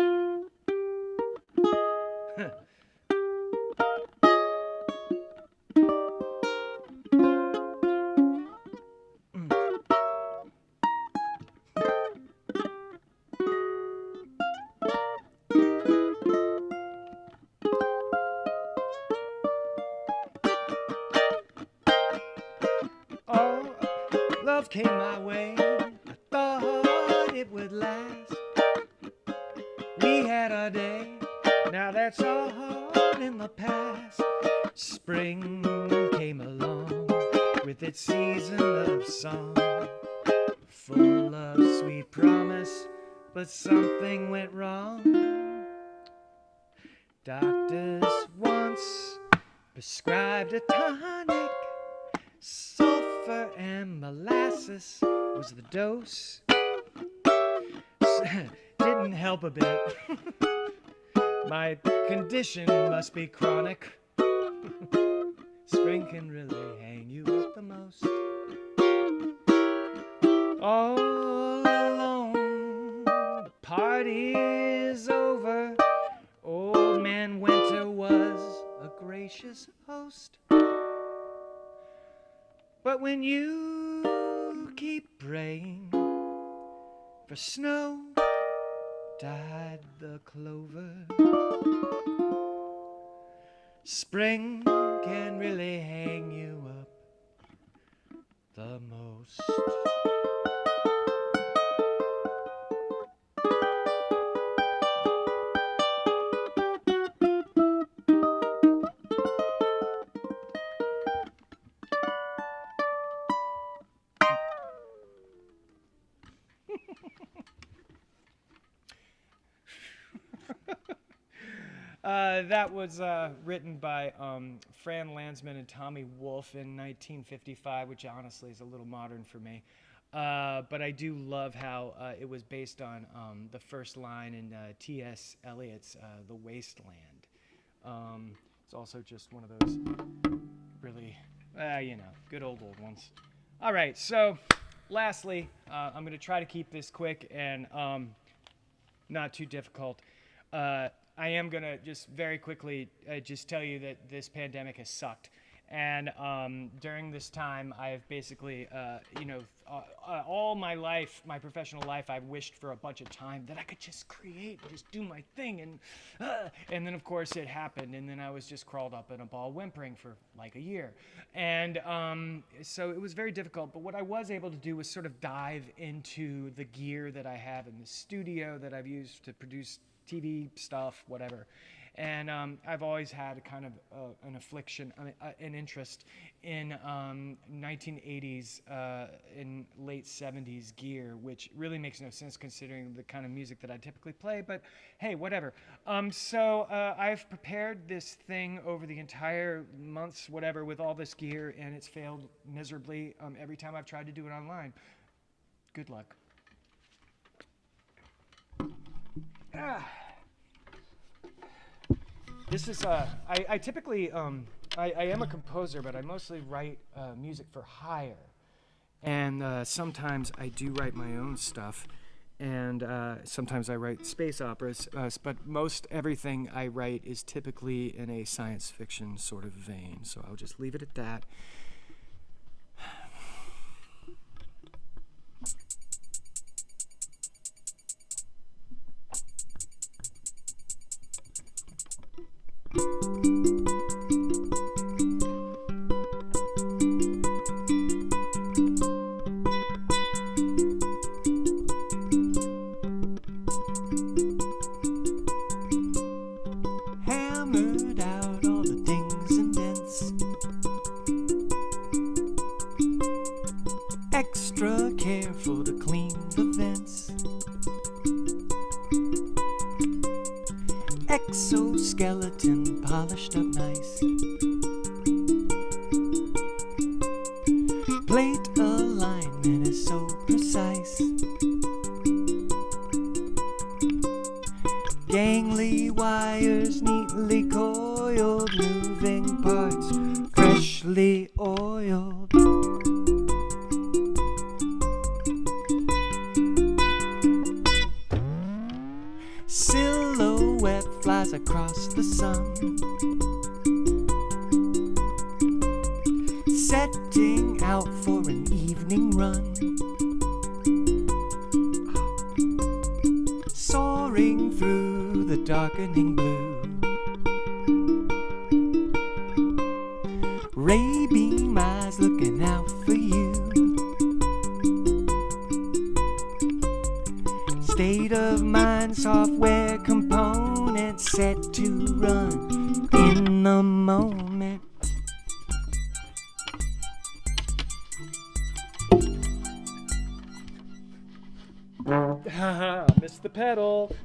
Oh, love came my way. I thought it would last. We had our day. Now that's all in the past. Spring came along with its season of song, full of sweet promise, but something went wrong. Doctors once prescribed a tonic. Sulfur and molasses was the dose. Didn't help a bit. My condition must be chronic. Spring can really hang you up the most. All alone, the party's over. Old man Winter was a great gracious host. But when you keep praying for snow, died the clover. Spring can really hang you up the most. That was written by Fran Landsman and Tommy Wolfe in 1955, which honestly is a little modern for me. But I do love how it was based on the first line in T.S. Eliot's The Wasteland. It's also just one of those really, good old ones. All right, so lastly, I'm going to try to keep this quick and not too difficult. I am going to just very quickly just tell you that this pandemic has sucked. And during this time, I've basically, all my life, my professional life, I've wished for a bunch of time that I could just create, just do my thing. And then, of course, it happened. And then I was just crawled up in a ball whimpering for like a year. And so it was very difficult. But what I was able to do was sort of dive into the gear that I have in the studio that I've used to produce TV stuff, whatever. And I've always had kind of an affliction, an interest in 1980s and late 70s gear, which really makes no sense considering the kind of music that I typically play, but hey, whatever. So I've prepared this thing over the entire months, whatever, with all this gear, and it's failed miserably every time I've tried to do it online. Good luck. This is, I typically, I am a composer, but I mostly write music for hire. And sometimes I do write my own stuff. And sometimes I write space operas. But most everything I write is typically in a science fiction sort of vein. So I'll just leave it at that. Hammered out all the dings and dents, extra careful to clean the vents, exoskeleton polished up nice, plate alignment is so precise, gangly wires neatly coiled, moving parts freshly oiled. Silhouette flies across the sun, setting out for an evening run, soaring through the darkening blue, ray beam eyes looking out for you, state of mind software components set to run in the moment. Haha, missed the pedal.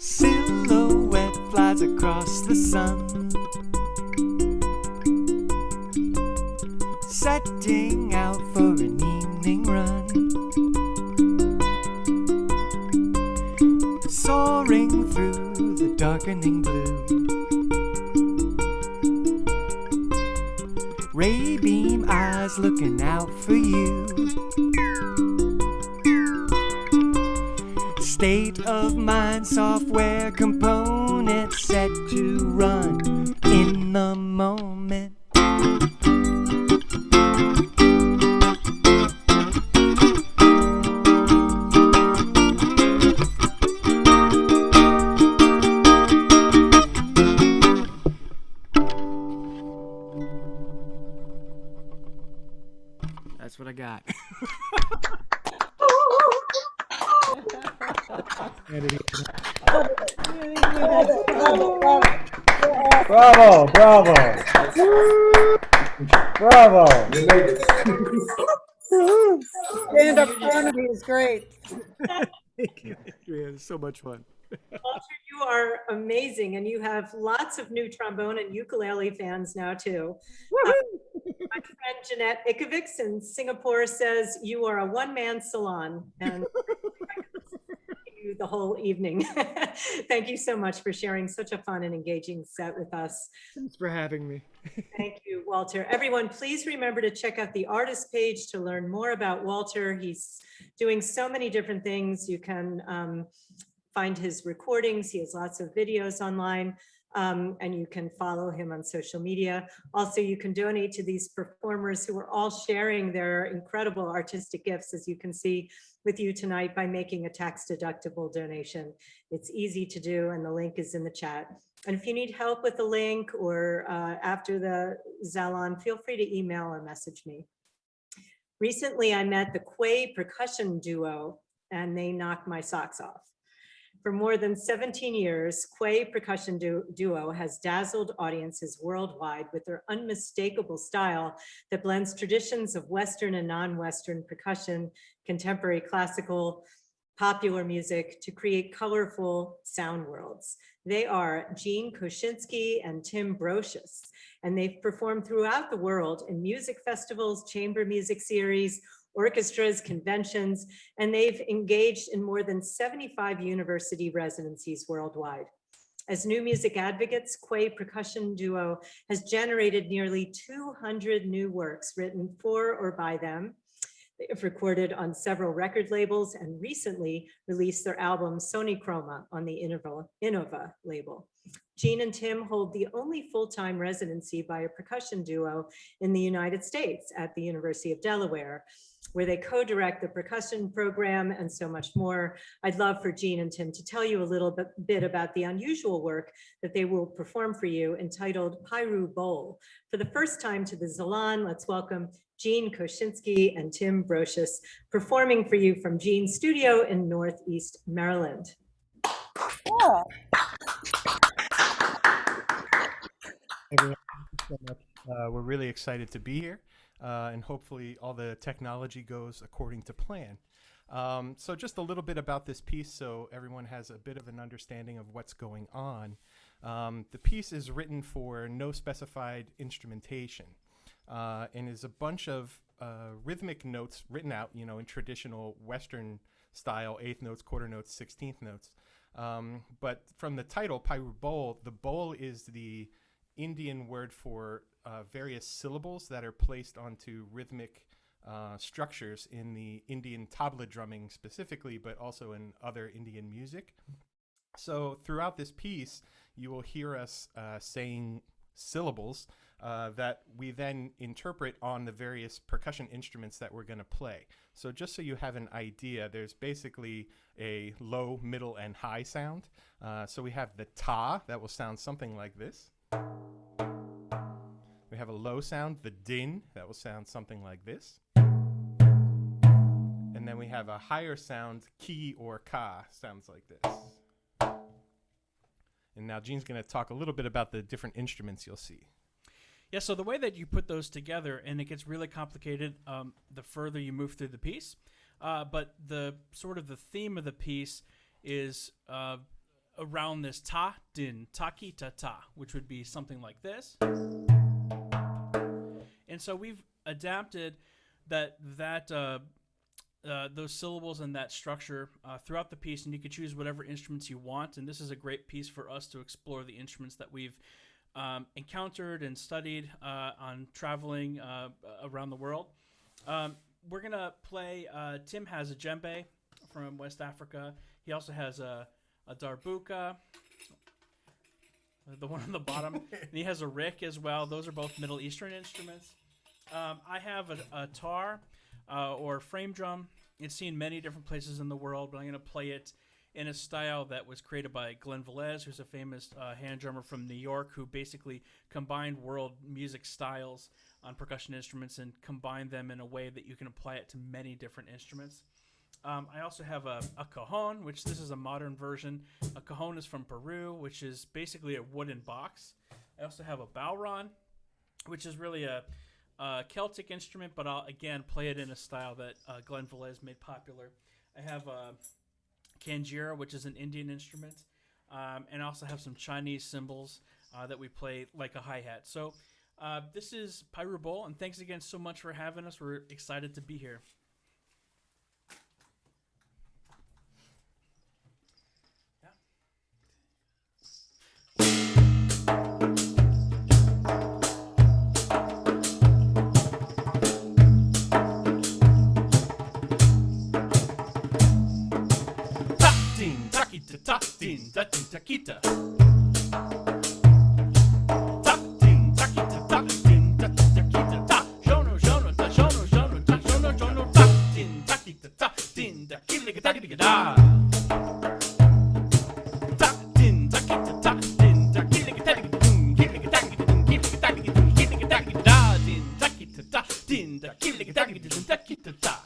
Silhouette flies across the sun, setting out for an evening run, soaring through the darkening blue. Ray beam eyes looking out for you. State of mind software component set to run in the moment. That's what I got. Bravo, bravo. Bravo. You made it. Stand-up comedy is great. Thank you. Yeah, it's so much fun. Walter, you are amazing, and you have lots of new trombone and ukulele fans now too. My friend Jeanette Ikovics in Singapore says you are a one-man salon, and you the whole evening. Thank you so much for sharing such a fun and engaging set with us. Thanks for having me. Thank you, Walter. Everyone, please remember to check out the artist page to learn more about Walter. He's doing so many different things. You can find his recordings. He has lots of videos online, and you can follow him on social media. Also, you can donate to these performers who are all sharing their incredible artistic gifts, as you can see with you tonight, by making a tax-deductible donation. It's easy to do, and the link is in the chat. And if you need help with the link or after the ZALON, feel free to email or message me. Recently, I met the Quey Percussion Duo, and they knocked my socks off. For more than 17 years, Quey Percussion Duo has dazzled audiences worldwide with their unmistakable style that blends traditions of Western and non-Western percussion, contemporary classical, popular music to create colorful sound worlds. They are Koshinski and Tim Broscious, and they've performed throughout the world in music festivals, chamber music series, orchestras, conventions, and they've engaged in more than 75 university residencies worldwide. As new music advocates, Quey Percussion Duo has generated nearly 200 new works written for or by them. They have recorded on several record labels and recently released their album Sony Chroma on the Innova label. Gene and Tim hold the only full-time residency by a percussion duo in the United States at the University of Delaware, where they co-direct the percussion program and so much more. I'd love for Gene and Tim to tell you a little bit about the unusual work that they will perform for you, entitled Piru Bole. For the first time to the ZALON, let's welcome Gene Koshinski and Tim Broscious, performing for you from Gene's studio in Northeast Maryland. Yeah. Everyone, thank you so much. We're really excited to be here, and hopefully all the technology goes according to plan. So just a little bit about this piece so everyone has a bit of an understanding of what's going on. The piece is written for no specified instrumentation, and is a bunch of rhythmic notes written out, you know, in traditional Western style, 8th notes, quarter notes, 16th notes. But from the title, Piru Bole, the bole is the Indian word for various syllables that are placed onto rhythmic structures in the Indian tabla drumming specifically, but also in other Indian music. So throughout this piece, you will hear us saying syllables that we then interpret on the various percussion instruments that we're going to play. So just so you have an idea, there's basically a low, middle, and high sound. So we have the ta, that will sound something like this. We have a low sound, the din, that will sound something like this. And then we have a higher sound, ki or ka, sounds like this. And now Gene's going to talk a little bit about the different instruments you'll see. Yeah, so the way that you put those together, and it gets really complicated the further you move through the piece, but the sort of the theme of the piece is around this ta, din, taki, ta, ta, which would be something like this. And so we've adapted those syllables and that structure throughout the piece, and you could choose whatever instruments you want. And this is a great piece for us to explore the instruments that we've encountered and studied on traveling around the world. We're gonna play. Tim has a djembe from West Africa. He also has a darbuka, the one on the bottom, and he has a rick as well. Those are both Middle Eastern instruments. I have a tar or frame drum. It's seen many different places in the world, but I'm going to play it in a style that was created by Glenn Velez, who's a famous hand drummer from New York, who basically combined world music styles on percussion instruments and combined them in a way that you can apply it to many different instruments. I also have a cajon, which this is a modern version. A cajon is from Peru, which is basically a wooden box. I also have a bowron, which is really a Celtic instrument, but I'll again play it in a style that Glenn Velez made popular. I have a kanjira, which is an Indian instrument, and I also have some Chinese cymbals that we play like a hi-hat. So this is Piru Bole, and thanks again so much for having us. We're excited to be here. Ta din da din takita. Ta din takita ta din da din takita ta. Jono jono ta jono jono ta jono jono ta din takita ta din da kiliga ta kiliga da. Ta din takita ta din da kiliga ta kiliga dum kiliga ta kiliga dum kiliga ta kiliga dum kiliga ta kiliga da din takita ta din da kiliga ta kiliga dum takita ta.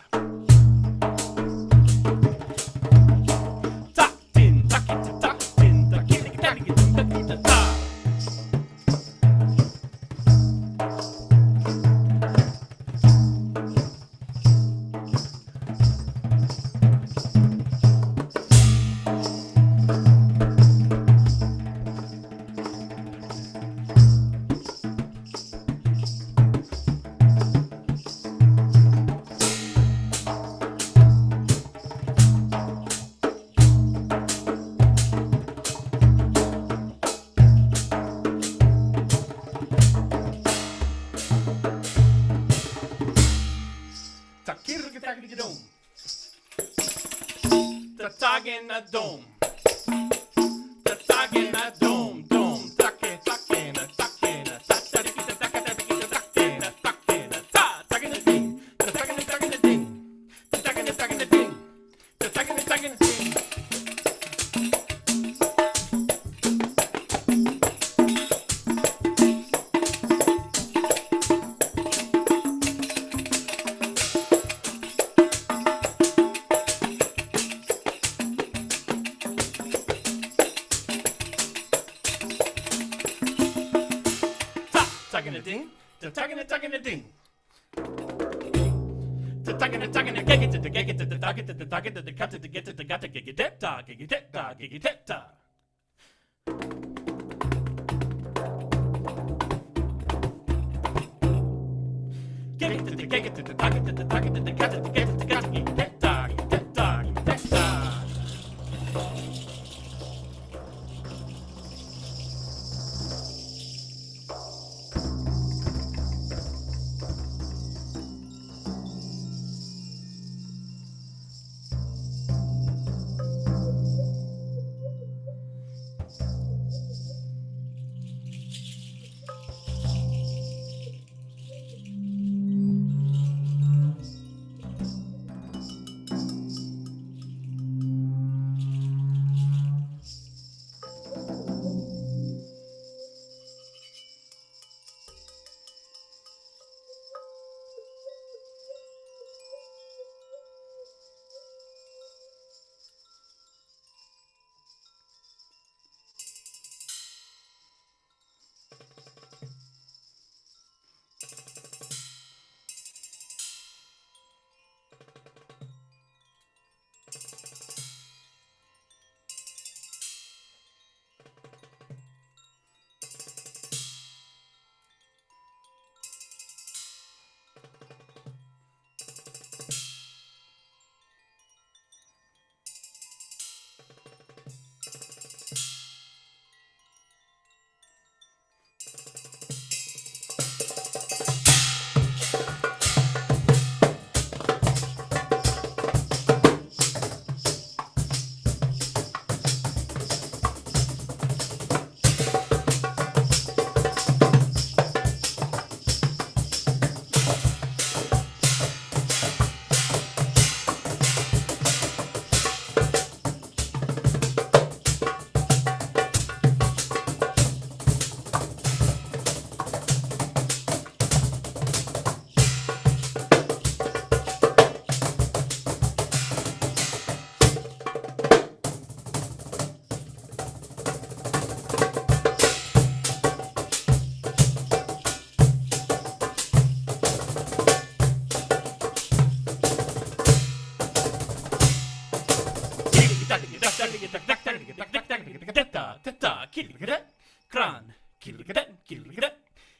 tata, killigadet, kran, killigadet, killigadet,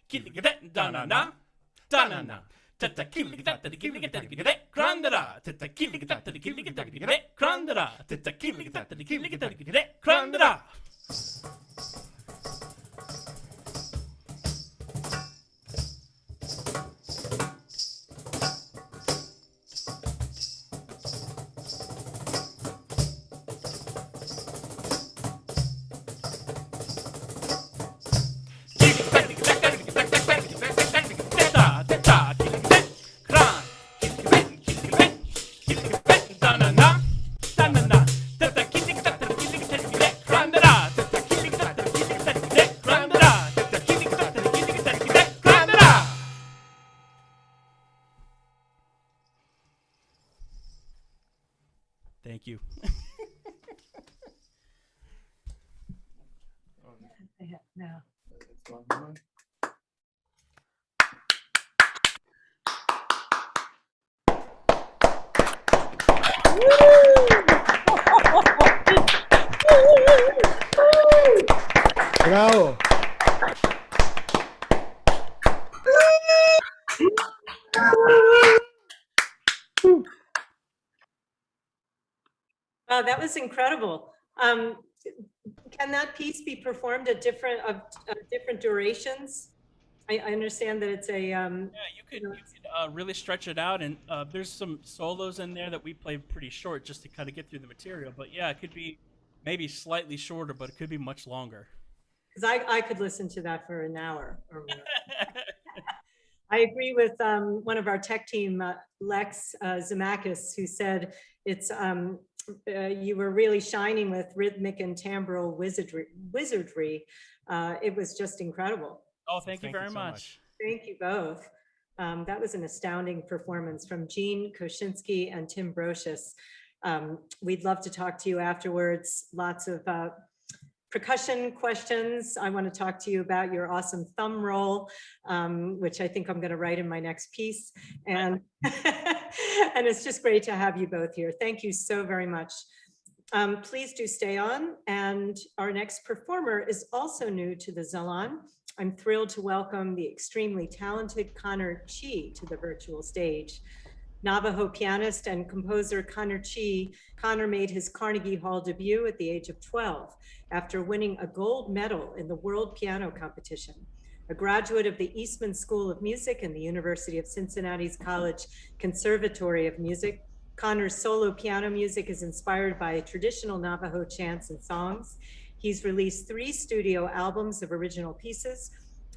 killigadet, da-na-na, da-na-na. Tata killigadet, killigadet, kran-da-da, tata killigadet, killigadet, kran-da-da, tata killigadet, killigadet, kran-da-da. Thank you. No. Bravo. Wow, that was incredible. Can that piece be performed at different durations? I understand that it's a Yeah, you could really stretch it out, and there's some solos in there that we play pretty short just to kind of get through the material. But yeah, it could be maybe slightly shorter, but it could be much longer. because I could listen to that for an hour or more. I agree with one of our tech team, Lex Zemakis, who said it's you were really shining with rhythmic and timbral wizardry. It was just incredible. Oh, thank you very much. Thank you both. That was an astounding performance from Gene Koshinski and Tim Broscious. We'd love to talk to you afterwards. Lots of percussion questions. I want to talk to you about your awesome thumb roll, which I think I'm going to write in my next piece. And, and it's just great to have you both here. Thank you so very much. Please do stay on. And our next performer is also new to the ZALON. I'm thrilled to welcome the extremely talented Connor Chi to the virtual stage. Navajo pianist and composer Connor Chi. Connor made his Carnegie Hall debut at the age of 12 after winning a gold medal in the World Piano Competition. A graduate of the Eastman School of Music and the University of Cincinnati's College Conservatory of Music, Connor's solo piano music is inspired by traditional Navajo chants and songs. He's released 3 studio albums of original pieces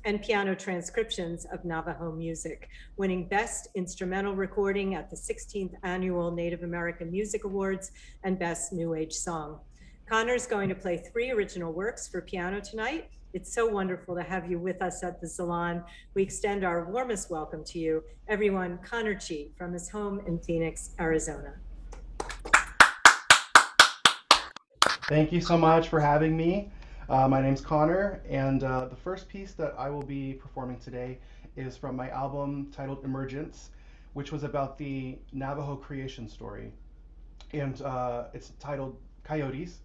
and piano transcriptions of Navajo music, winning Best Instrumental Recording at the 16th Annual Native American Music Awards and Best New Age Song. Connor's going to play 3 original works for piano tonight. It's so wonderful to have you with us at the ZALON. We extend our warmest welcome to you, everyone. Connor Chi from his home in Phoenix, Arizona. Thank you so much for having me. My name's Connor, and the first piece that I will be performing today is from my album titled Emergence, which was about the Navajo creation story. And it's titled Coyotes.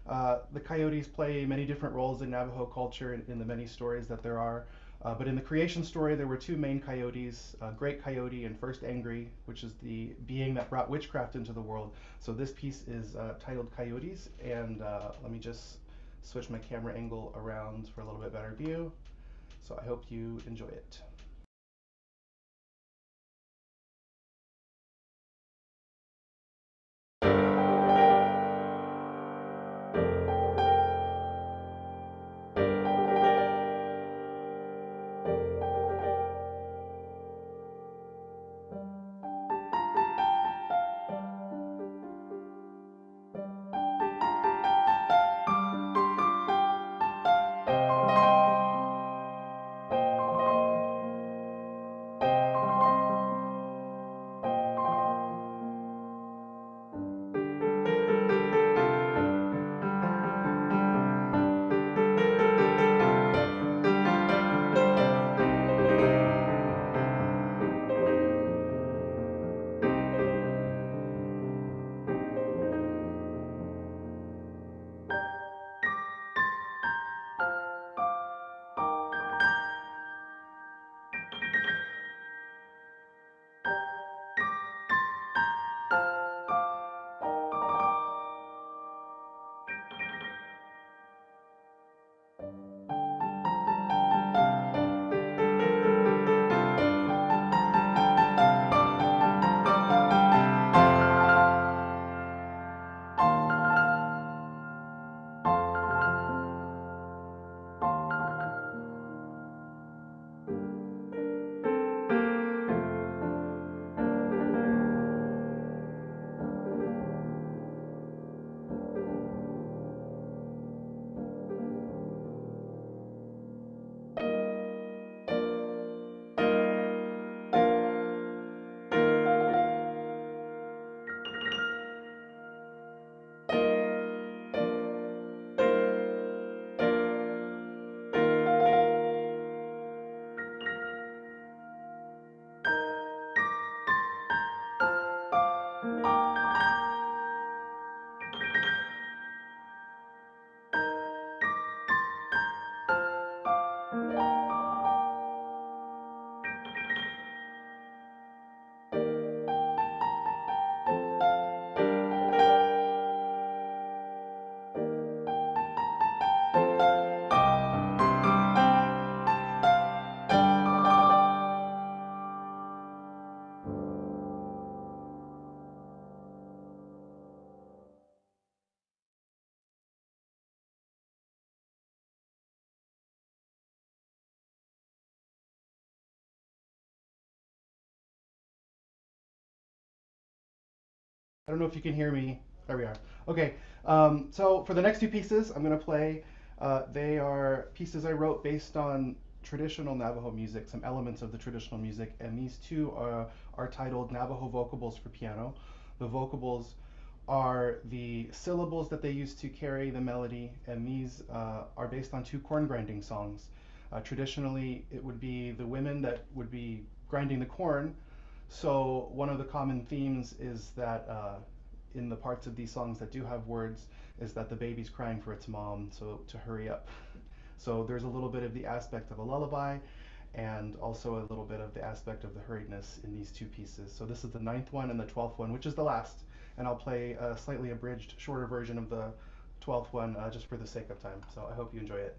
The coyotes play many different roles in Navajo culture in the many stories that there are. But in the creation story, there were 2 main coyotes, Great Coyote and First Angry, which is the being that brought witchcraft into the world. So this piece is titled Coyotes, and let me just switch my camera angle around for a little bit better view. So I hope you enjoy it. I don't know if you can hear me. There we are. Okay, so for the next two pieces, I'm going to play. They are pieces I wrote based on traditional Navajo music, some elements of the traditional music, and these two are titled Navajo Vocables for Piano. The vocables are the syllables that they use to carry the melody, and these are based on two corn grinding songs. Traditionally, it would be the women that would be grinding the corn. So one of the common themes is that in the parts of these songs that do have words is that the baby's crying for its mom, so to hurry up. So there's a little bit of the aspect of a lullaby and also a little bit of the aspect of the hurriedness in these two pieces. So this is the 9th one and the 12th one, which is the last. And I'll play a slightly abridged, shorter version of the 12th one just for the sake of time. So I hope you enjoy it.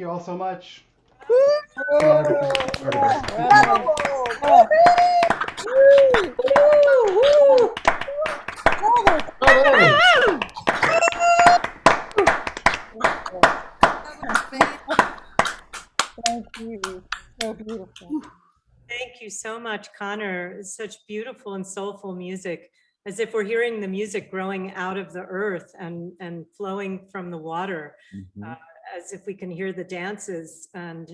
you all so much. Thank you. So beautiful. Thank you so much, Connor. It's such beautiful and soulful music, as if we're hearing the music growing out of the earth and flowing from the water, as if we can hear the dances. And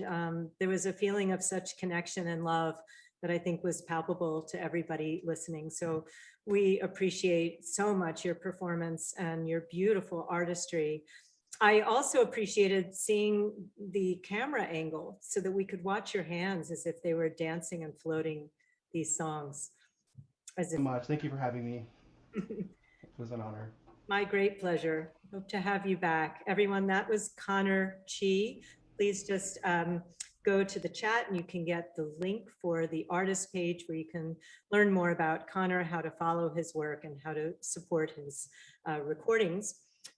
there was a feeling of such connection and love that I think was palpable to everybody listening. So we appreciate so much your performance and your beautiful artistry. I also appreciated seeing the camera angle so that we could watch your hands as if they were dancing and floating these songs. As if much. Thank you for having me. It was an honor. My great pleasure. Hope to have you back. Everyone, that was Connor Chi. Please just go to the chat and you can get the link for the artist page where you can learn more about Connor, how to follow his work and how to support his recordings.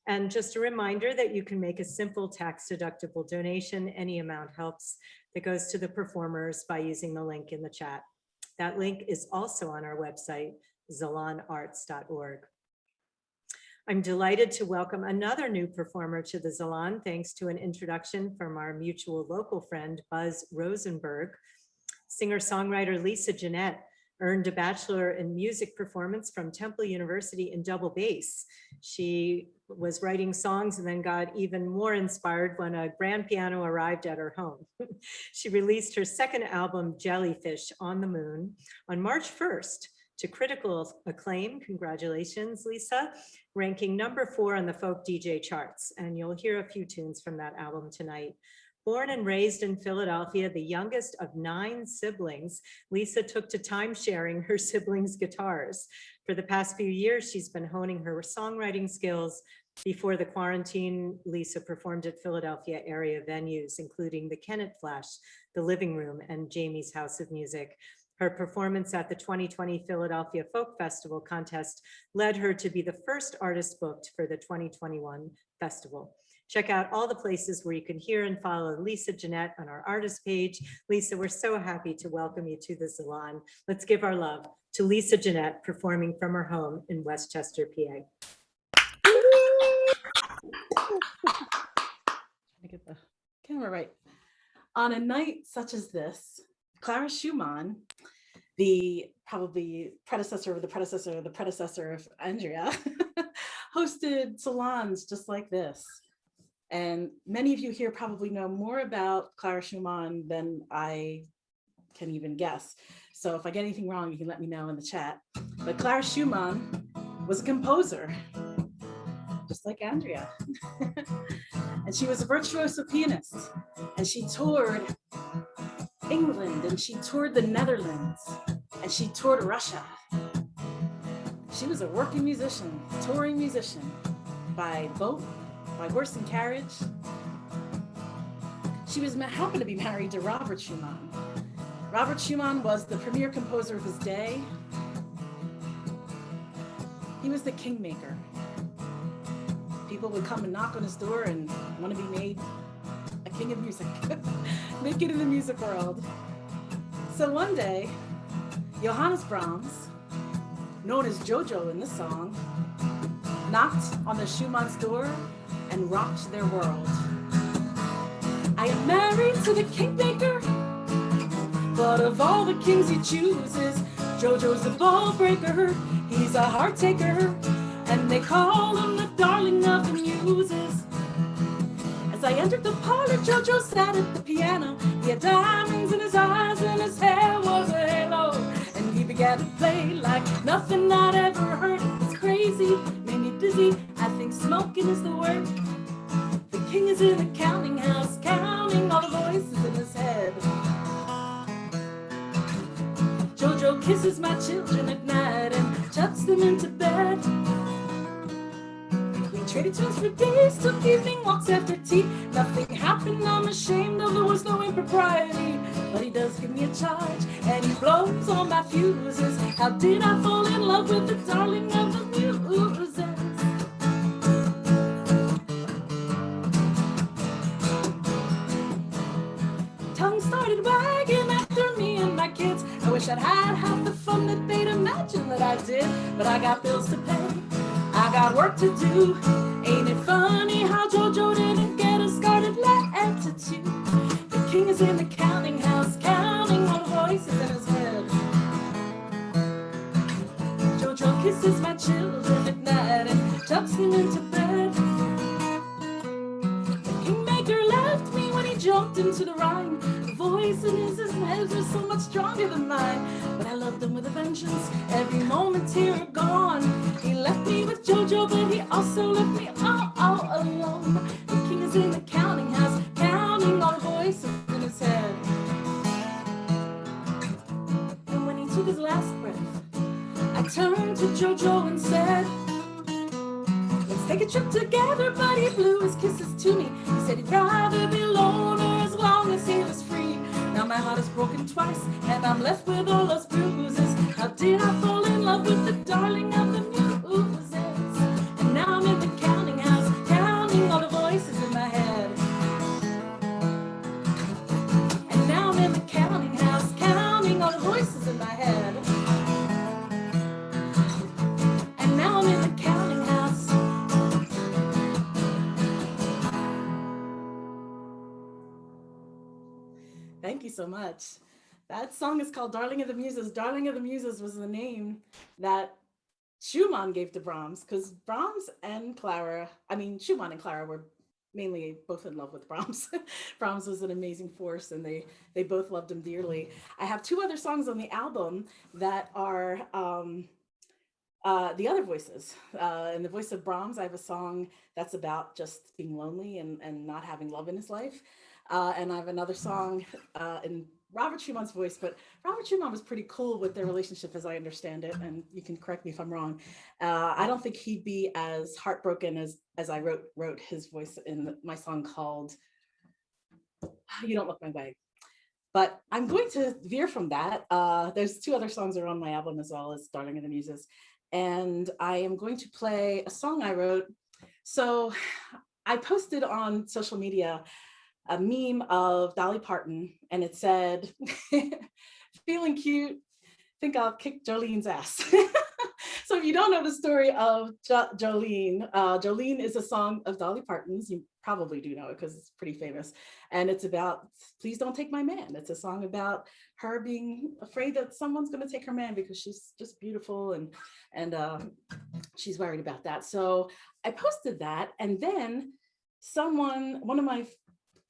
And just a reminder that you can make a simple tax-deductible donation. Any amount helps that goes to the performers by using the link in the chat. That link is also on our website, zalonarts.org. I'm delighted to welcome another new performer to the Zalon, thanks to an introduction from our mutual local friend, Buzz Rosenberg. Singer-songwriter Lisa Jeanette earned a Bachelor in Music Performance from Temple University in double bass. She was writing songs and then got even more inspired when a grand piano arrived at her home. She released her second album, Jellyfish on the Moon, on March 1st to critical acclaim. Congratulations, Lisa, ranking #4 on the folk DJ charts. And you'll hear a few tunes from that album tonight. Born and raised in Philadelphia, the youngest of 9 siblings, Lisa took to time sharing her siblings' guitars. For the past few years, she's been honing her songwriting skills. Before the quarantine, Lisa performed at Philadelphia area venues, including the Kennett Flash, the Living Room, and Jamie's House of Music. Her performance at the 2020 Philadelphia Folk Festival contest led her to be the first artist booked for the 2021 festival. Check out all the places where you can hear and follow Lisa Jeanette on our artist page. Lisa, we're so happy to welcome you to the Zalon. Let's give our love to Lisa Jeanette performing from her home in Westchester, PA. Trying to get the camera right. On a night such as this, Clara Schumann, the probably predecessor of the predecessor of the predecessor of Andrea, hosted salons just like this. And many of you here probably know more about Clara Schumann than I can even guess. So if I get anything wrong, you can let me know in the chat. But Clara Schumann was a composer, just like Andrea. And she was a virtuoso pianist. And she toured England, and she toured the Netherlands, and she toured Russia. She was a working musician, touring musician by boat, by horse and carriage. She happened to be married to Robert Schumann. Robert Schumann was the premier composer of his day. He was the kingmaker. People would come and knock on his door and want to be made a king of music, make it in the music world. So one day, Johannes Brahms, known as Jojo in this song, knocked on the Schumann's door and rocked their world. I am married to the kingmaker, but of all the kings he chooses, Jojo's a ball breaker, he's a heart taker, and they call him the darling of the muses. As I entered the parlor, Jojo sat at the piano. He had diamonds in his eyes and his hair was a halo. And he began to play like nothing I'd ever heard. It was crazy, made me dizzy. I think smoking is the word. The king is in the counting house, counting all the voices in his head. Jojo kisses my children at night and tucks them into bed. Traded tunes for days, took evening walks after tea. Nothing happened, I'm ashamed of there was no impropriety. But he does give me a charge, and he blows all my fuses. How did I fall in love with the darling of the muses? started wagging after me and my kids. I wish I'd had half the fun that they'd imagined that I did, but I got bills to pay, I got work to do. Ain't it funny how JoJo didn't get a scarlet attitude? The king is in the counting house, counting all the voices in his head. JoJo kisses my children at night and tucks them into bed. The kingmaker left me when he jumped into the rhyme. The voice in his head was so much stronger than mine, but I loved him with a vengeance. Every moment here or gone, he left me with JoJo, but he also left me all alone. The king is in the counting house, counting all the voices in his head. And when he took his last breath, I turned to JoJo and said, let's take a trip together, but he blew his kisses to me. He said he'd rather be alone or as long as he was free. Now my heart is broken twice, and I'm left with all those bruises. How did I fall in love with the darling of the muses? And now I'm in the counting house, counting all the voices in my head. And now I'm in the counting house, counting all the voices in my head. And now I'm in the counting house. Thank you so much. That song is called Darling of the Muses. Darling of the Muses was the name that Schumann gave to Brahms, because Brahms and Clara, Schumann and Clara were mainly both in love with Brahms. Brahms was an amazing force, and they both loved him dearly. I have two other songs on the album that are the other voices. In the voice of Brahms, I have a song that's about just being lonely and not having love in his life. And I have another song in Robert Schumann's voice, but Robert Schumann was pretty cool with their relationship, as I understand it, and you can correct me if I'm wrong. I don't think he'd be as heartbroken as I wrote his voice in my song called You Don't Look My Way. But I'm going to veer from that. There's two other songs that are on my album as well as Darling of the Muses. And I am going to play a song I wrote. So I posted on social media a meme of Dolly Parton, and it said, feeling cute, think I'll kick Jolene's ass. So if you don't know the story of Jolene, Jolene is a song of Dolly Parton's. You probably do know it because it's pretty famous. And it's about, please don't take my man. It's a song about her being afraid that someone's going to take her man because she's just beautiful, and she's worried about that. So I posted that, and then one of my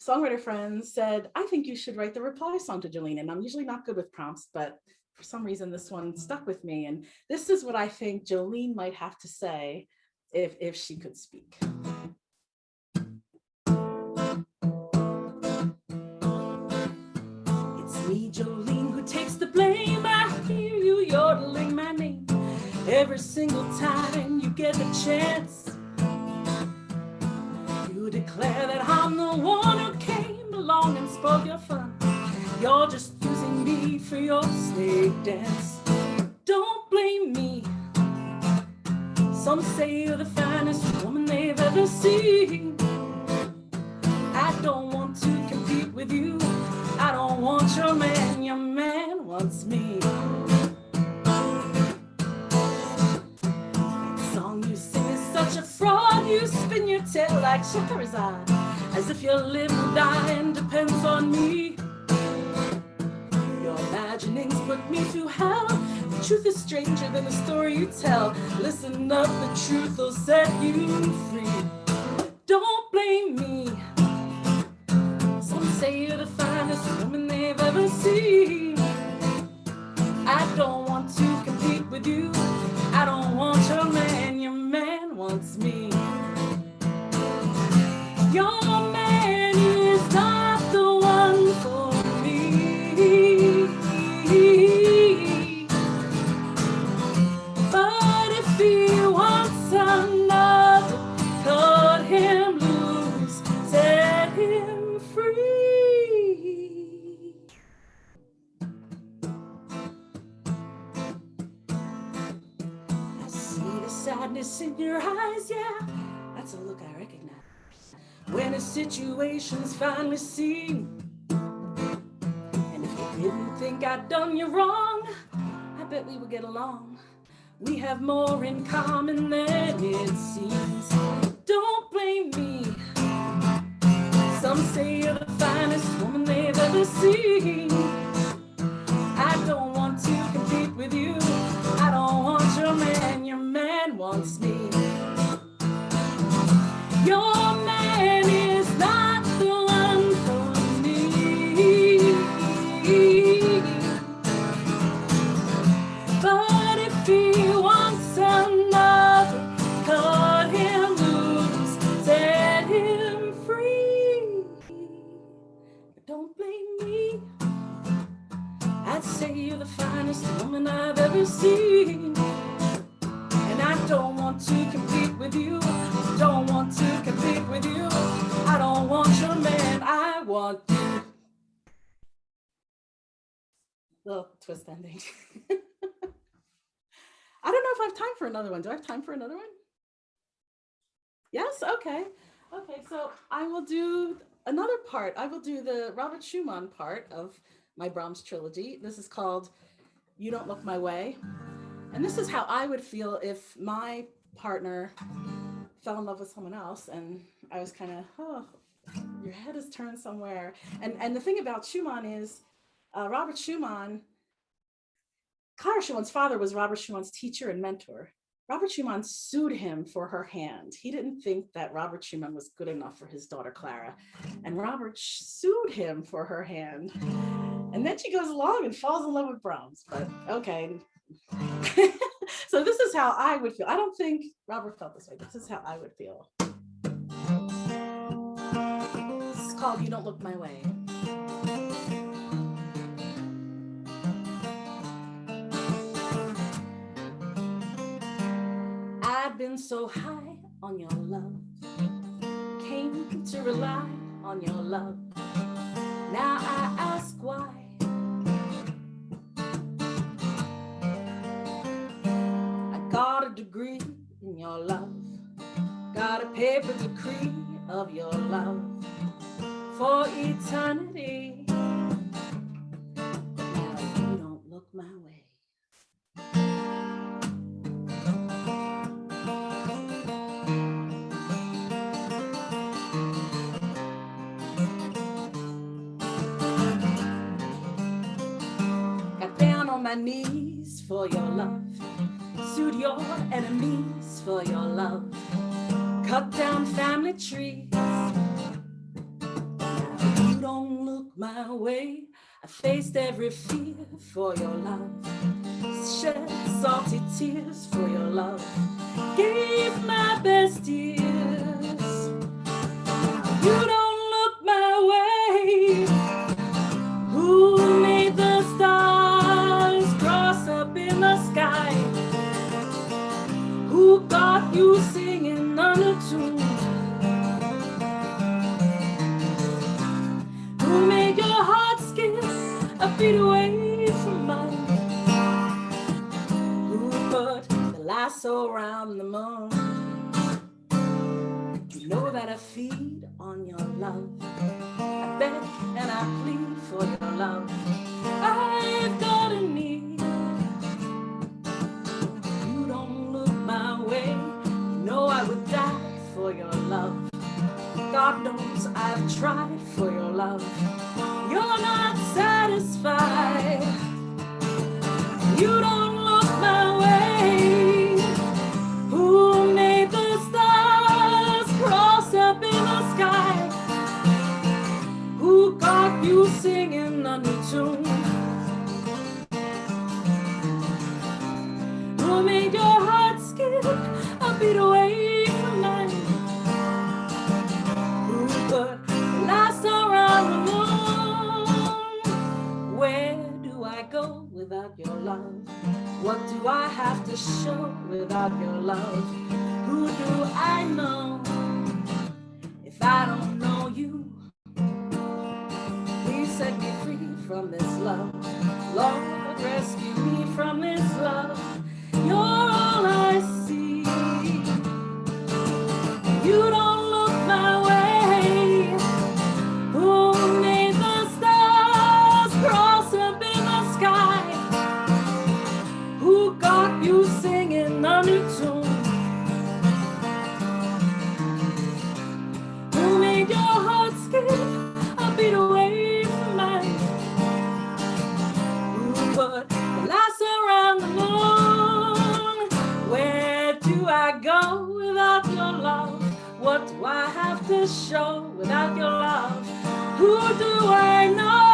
songwriter friends said, I think you should write the reply song to Jolene. And I'm usually not good with prompts, but for some reason this one stuck with me. And this is what I think Jolene might have to say if she could speak. It's me, Jolene, who takes the blame. I hear you yodeling my name every single time you get a chance. You declare that I'm the one who came along and spoiled your fun. You're just using me for your snake dance. Don't blame me. Some say you're the finest woman they've ever seen. I don't want to compete with you. I don't want your man wants me. The song you sing is such a fraud. You spin your tail like Shahrazad, as if your live or dying depends on me. Your imaginings put me through hell. The truth is stranger than the story you tell. Listen up, the truth will set you free. Don't blame me. Some say you're the finest woman they've ever seen. I don't want to compete with you. I don't want your man wants me. Your man is not the one for me. But if he wants another, cut him loose, set him free. I see the sadness in your eyes, yeah, that's a look I recognize. When a situation's finally seen, think I done you wrong. I bet we would get along. We have more in common than it seems. Don't blame me. Some say you're the finest woman they've ever seen. I don't want to compete with you. I don't want your man wants me. Your man is not the one for me. But if he wants another, cut him loose, set him free. Don't blame me. I'd say you're the finest woman I've ever seen. And I don't want to compete with you. Don't want to compete with you. I don't want your man, I want you. Little twist ending. I don't know if I have time for another one. Do I have time for another one? Yes? Okay. Okay, so I will do another part. I will do the Robert Schumann part of my Brahms trilogy. This is called You Don't Look My Way. And this is how I would feel if my partner fell in love with someone else and I was kind of, oh, your head is turned somewhere. And the thing about Schumann is Robert Schumann, Clara Schumann's father was Robert Schumann's teacher and mentor. Robert Schumann sued him for her hand. He didn't think that Robert Schumann was good enough for his daughter Clara. And Robert sued him for her hand. And then she goes along and falls in love with Brahms, but okay. So this is how I would feel. I don't think Robert felt this way. This is how I would feel. This is called You Don't Look My Way. I've been so high on your love, came to rely on your love. Now I ask why. I got a degree in your love, got a paper decree of your love for eternity. Now you don't look my way. My knees for your love, sued your enemies for your love, cut down family trees. Now you don't look my way. I faced every fear for your love, shed salty tears for your love, gave my best years. You don't look my way. Who made the stars cross up in the sky? Who got you singing on a tune? Who made your heart skip a beat away from mine? Who put the lasso around the moon? You know that I feed on your love. I beg and I plead for your love. I've got a need. You don't look my way. You know I would die for your love. God knows I've tried for your love. You're not satisfied. You don't look my way. Who made the stars cross up in the sky? Who got you singing a new tune? Who made your heart skip a beat away from mine? Who put the last around the moon? Where do I go without your love? What do I have to show without your love? Who do I know if I don't know you? Please set me free from this love. Lord, rescue me from this love. You're all I see. You don't look my way. Who made the stars cross up in the sky? you singing a new tune. Who made your heart skip a beat away from mine? Who put the lights around the moon? Where do I go without your love? What do I have to show without your love? Who do I know?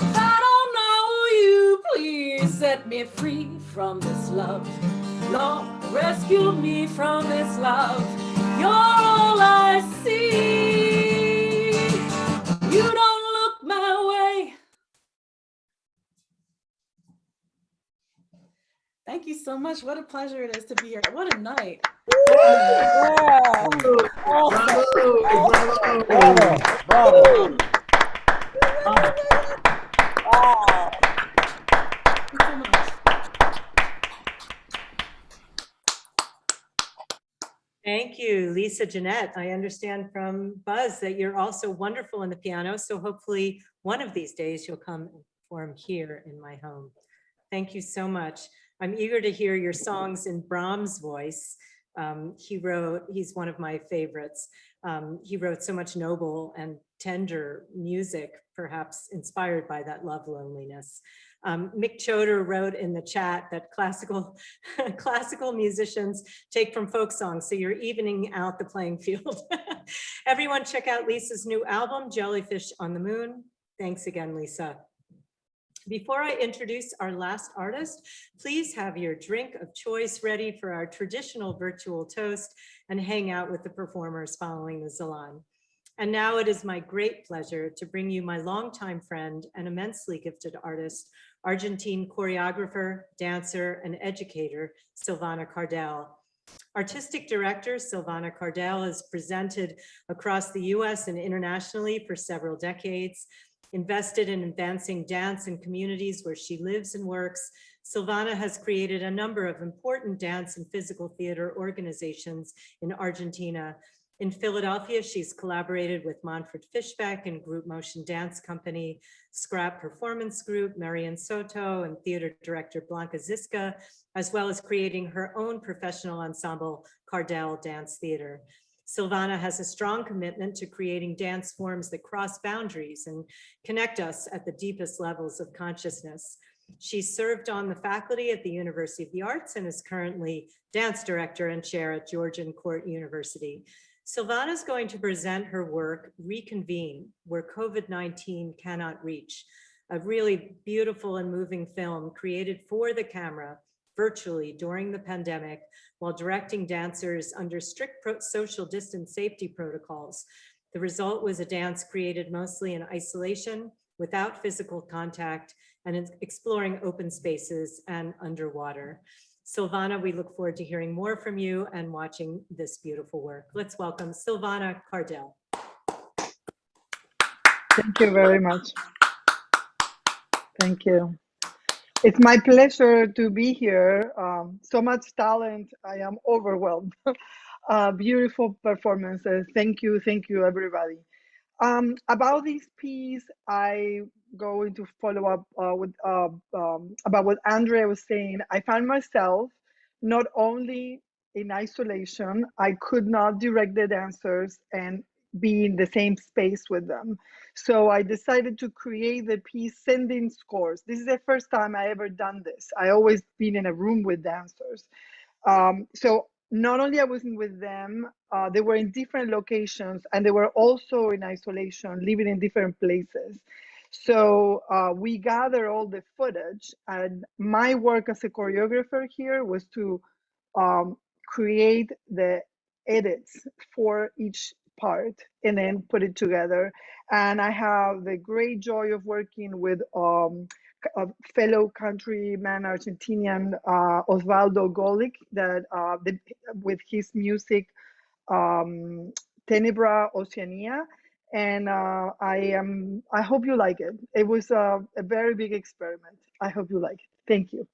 If I don't know you, please set me free from this love. Lord, rescue me from this love. You're all I see. You don't look my way. Thank you so much. What a pleasure it is to be here. What a night. Yeah. Bravo. Bravo. Wow. Thank you so much. Thank you, Lisa Jeanette. I understand from Buzz that you're also wonderful on the piano, so hopefully one of these days you'll come and perform here in my home. Thank you so much. I'm eager to hear your songs in Brahms' voice. He's one of my favorites. He wrote so much noble and tender music, perhaps inspired by that love loneliness. Mick Choder wrote in the chat that classical musicians take from folk songs, so you're evening out the playing field. Everyone check out Lisa's new album, Jellyfish on the Moon. Thanks again, Lisa. Before I introduce our last artist, please have your drink of choice ready for our traditional virtual toast and hang out with the performers following the ZALON. And now it is my great pleasure to bring you my longtime friend and immensely gifted artist, Argentine choreographer, dancer, and educator, Silvana Cardell. Artistic director Silvana Cardell has presented across the US and internationally for several decades. Invested in advancing dance in communities where she lives and works, Silvana has created a number of important dance and physical theater organizations in Argentina. In Philadelphia, she's collaborated with Manfred Fishbeck and Group Motion Dance Company, Scrap Performance Group, Marian Soto, and theater director Blanca Ziska, as well as creating her own professional ensemble, Cardell Dance Theater. Silvana has a strong commitment to creating dance forms that cross boundaries and connect us at the deepest levels of consciousness. She served on the faculty at the University of the Arts and is currently dance director and chair at Georgian Court University. Silvana is going to present her work, Reconvene, Where COVID-19 Cannot Reach, a really beautiful and moving film created for the camera virtually during the pandemic while directing dancers under strict social distance safety protocols. The result was a dance created mostly in isolation, without physical contact, and exploring open spaces and underwater. Silvana, we look forward to hearing more from you and watching this beautiful work. Let's welcome Silvana Cardell. Thank you very much. Thank you. It's my pleasure to be here. So much talent, I am overwhelmed. Beautiful performances. Thank you, everybody. About this piece, I going to follow up with about what Andrea was saying. I found myself not only in isolation, I could not direct the dancers and be in the same space with them. So I decided to create the piece sending scores. This is the first time I ever done this. I always been in a room with dancers. So not only I wasn't with them, they were in different locations and they were also in isolation, living in different places. So we gather all the footage, and my work as a choreographer here was to create the edits for each part and then put it together. And I have the great joy of working with a fellow countryman, Argentinian, Osvaldo Golik, that with his music, Tenebra Oceania. And I hope you like it. It was a very big experiment. I hope you like it. Thank you.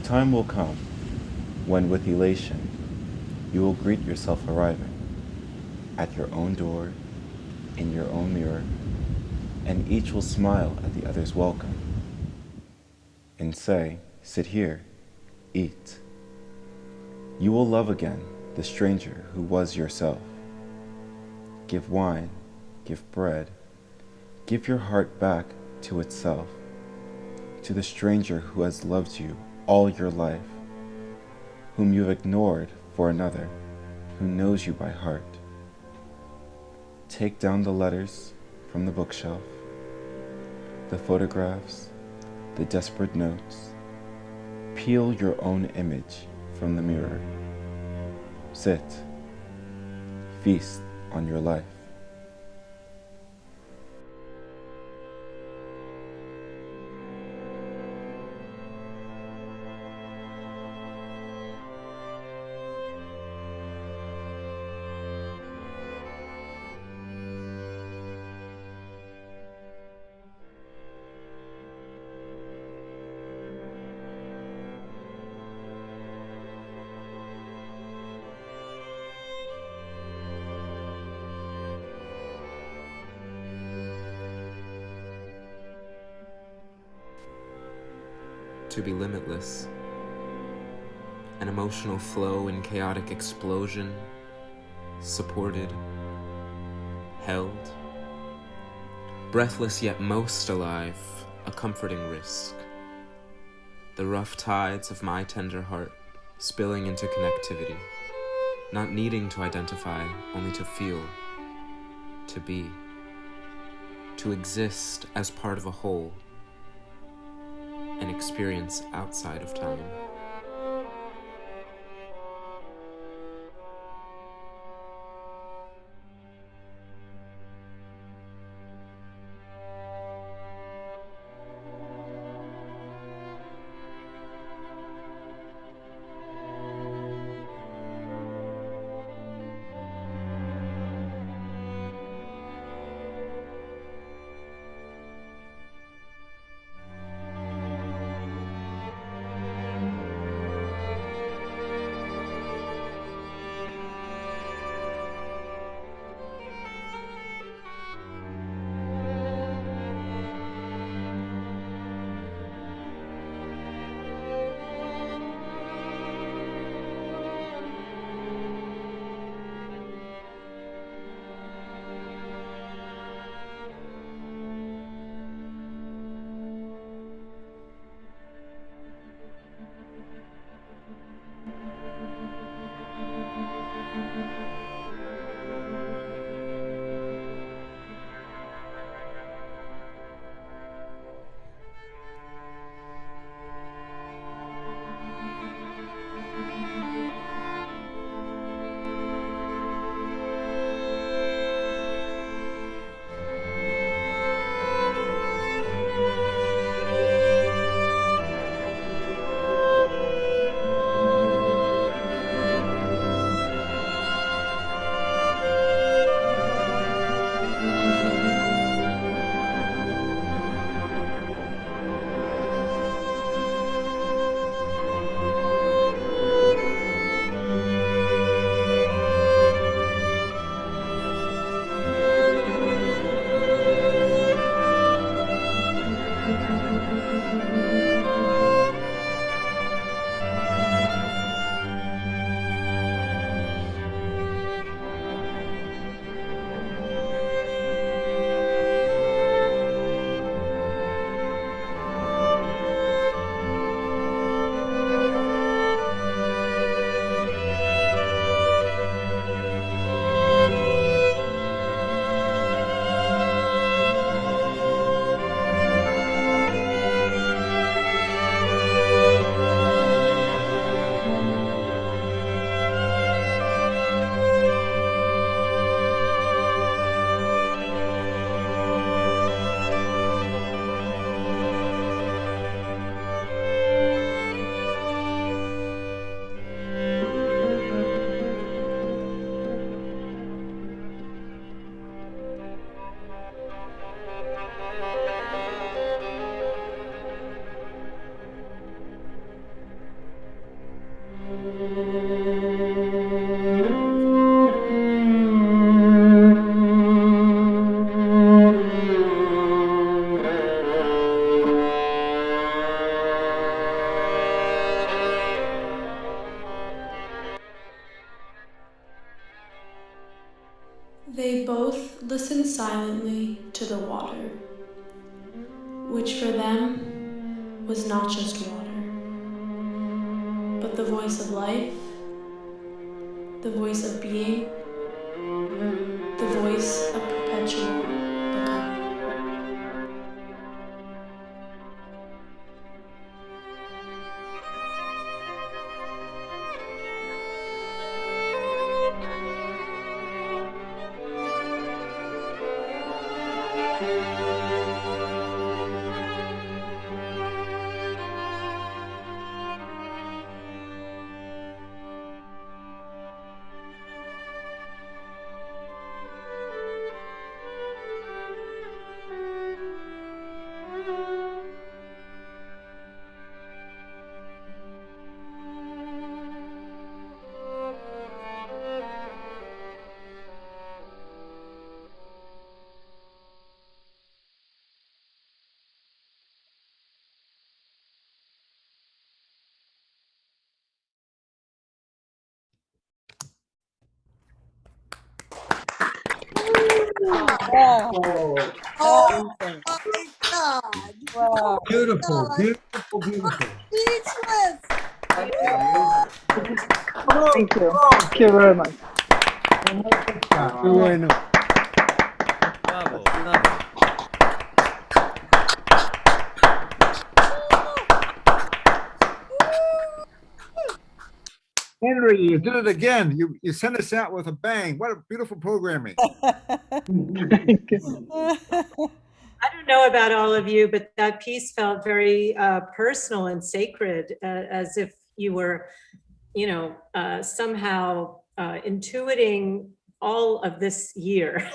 time will come when, with elation, you will greet yourself arriving at your own door, in your own mirror, and each will smile at the other's welcome and say, "Sit here, eat." You will love again the stranger who was yourself. Give wine, give bread, give your heart back to itself, to the stranger who has loved you all your life, whom you've ignored for another, who knows you by heart. Take down the letters from the bookshelf, the photographs, the desperate notes. Peel your own image from the mirror. Sit, feast on your life. To be limitless, an emotional flow in chaotic explosion, supported, held, breathless yet most alive, a comforting risk. The rough tides of my tender heart spilling into connectivity, not needing to identify, only to feel, to be, to exist as part of a whole, an experience outside of time. silently to the water, which for them was not just water, but the voice of life, the voice of being, the voice of perpetual becoming. Oh, Oh amazing. my God. Wow. Beautiful, God. beautiful, beautiful. Speechless. Thank you. Thank you very much. Muy bueno. Bravo, bravo. Henry, you did it again. You sent us out with a bang. What a beautiful programming. Thank you. I don't know about all of you, but that piece felt very personal and sacred, as if you were, somehow intuiting all of this year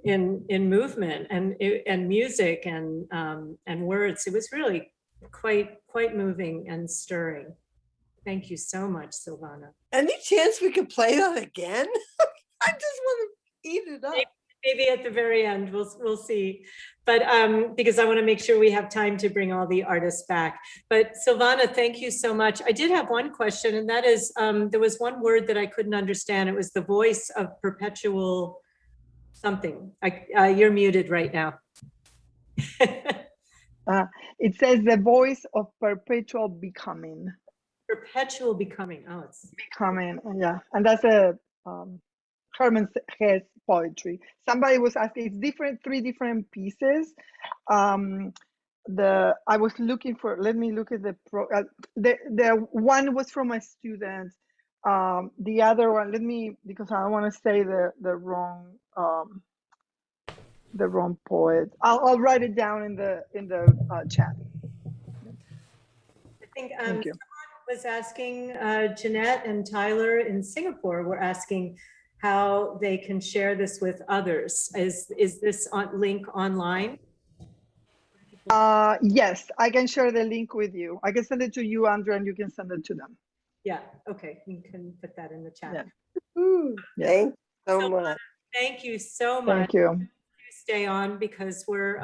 in movement and music and words. It was really quite moving and stirring. Thank you so much, Silvana. Any chance we could play that again? I just want to eat it up. Maybe at the very end, we'll see. But because I want to make sure we have time to bring all the artists back. But Silvana, thank you so much. I did have one question, and that is, there was one word that I couldn't understand. It was the voice of perpetual something. You're muted right now. It says the voice of perpetual becoming. Perpetual becoming. Oh, it's becoming. Yeah, and that's a Herman Hesse poetry. Somebody was asking. It's different, 3 different pieces. I was looking for. Let me look at the one was from a student. The other one. Because I don't want to say the wrong poet. I'll write it down in the chat. I think Thank you. someone was asking, Jeanette and Tyler in Singapore were asking how they can share this with others. Is this link online? Yes, I can share the link with you. I can send it to you, Andrea, and you can send it to them. Yeah, okay, you can put that in the chat. Yeah. Thanks so much. Thank you so much. Thank you. Stay on because we're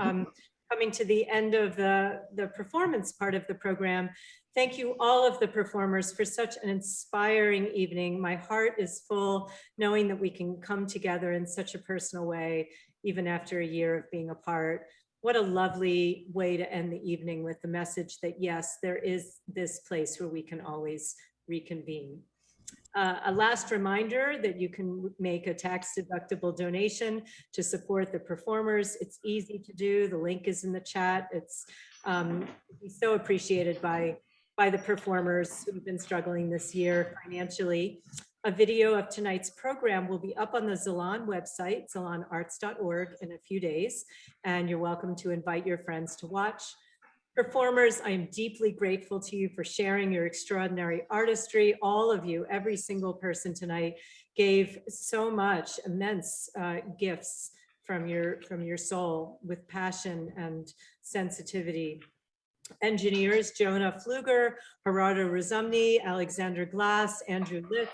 coming to the end of the performance part of the program. Thank you all of the performers for such an inspiring evening. My heart is full knowing that we can come together in such a personal way, even after a year of being apart. What a lovely way to end the evening with the message that yes, there is this place where we can always reconvene. A last reminder that you can make a tax-deductible donation to support the performers. It's easy to do. The link is in the chat. It's so appreciated by the performers who've been struggling this year financially. A video of tonight's program will be up on the ZALON website, zalonarts.org, in a few days, and you're welcome to invite your friends to watch. Performers, I am deeply grateful to you for sharing your extraordinary artistry. All of you, every single person tonight gave so much immense gifts from your soul with passion and sensitivity. Engineers, Jonah Pfluger, Gerardo Razumny, Alexander Glass, Andrew Litz,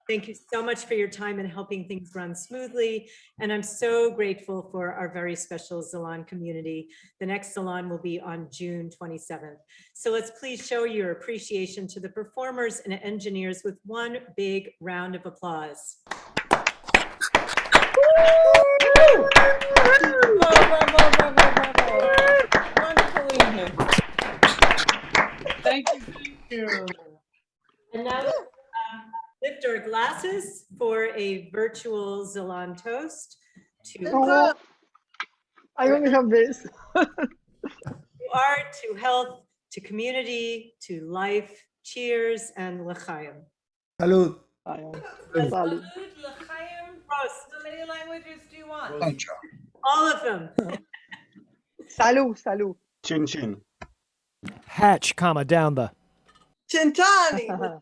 thank you so much for your time in helping things run smoothly. And I'm so grateful for our very special ZALON community. The next ZALON will be on June 27th. So let's please show your appreciation to the performers and engineers with one big round of applause. Woo! Wonderful evening. Thank you. And now let's lift our glasses for a virtual Zalon toast to Oh, I only have this. art, to health, to community, to life. Cheers and l'chaim. Salud. Salud. Prost. How many languages do you want? All of them. Salud, salud. Chin chin. Hatch, comma, down the. Chintani,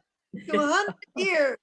200 years.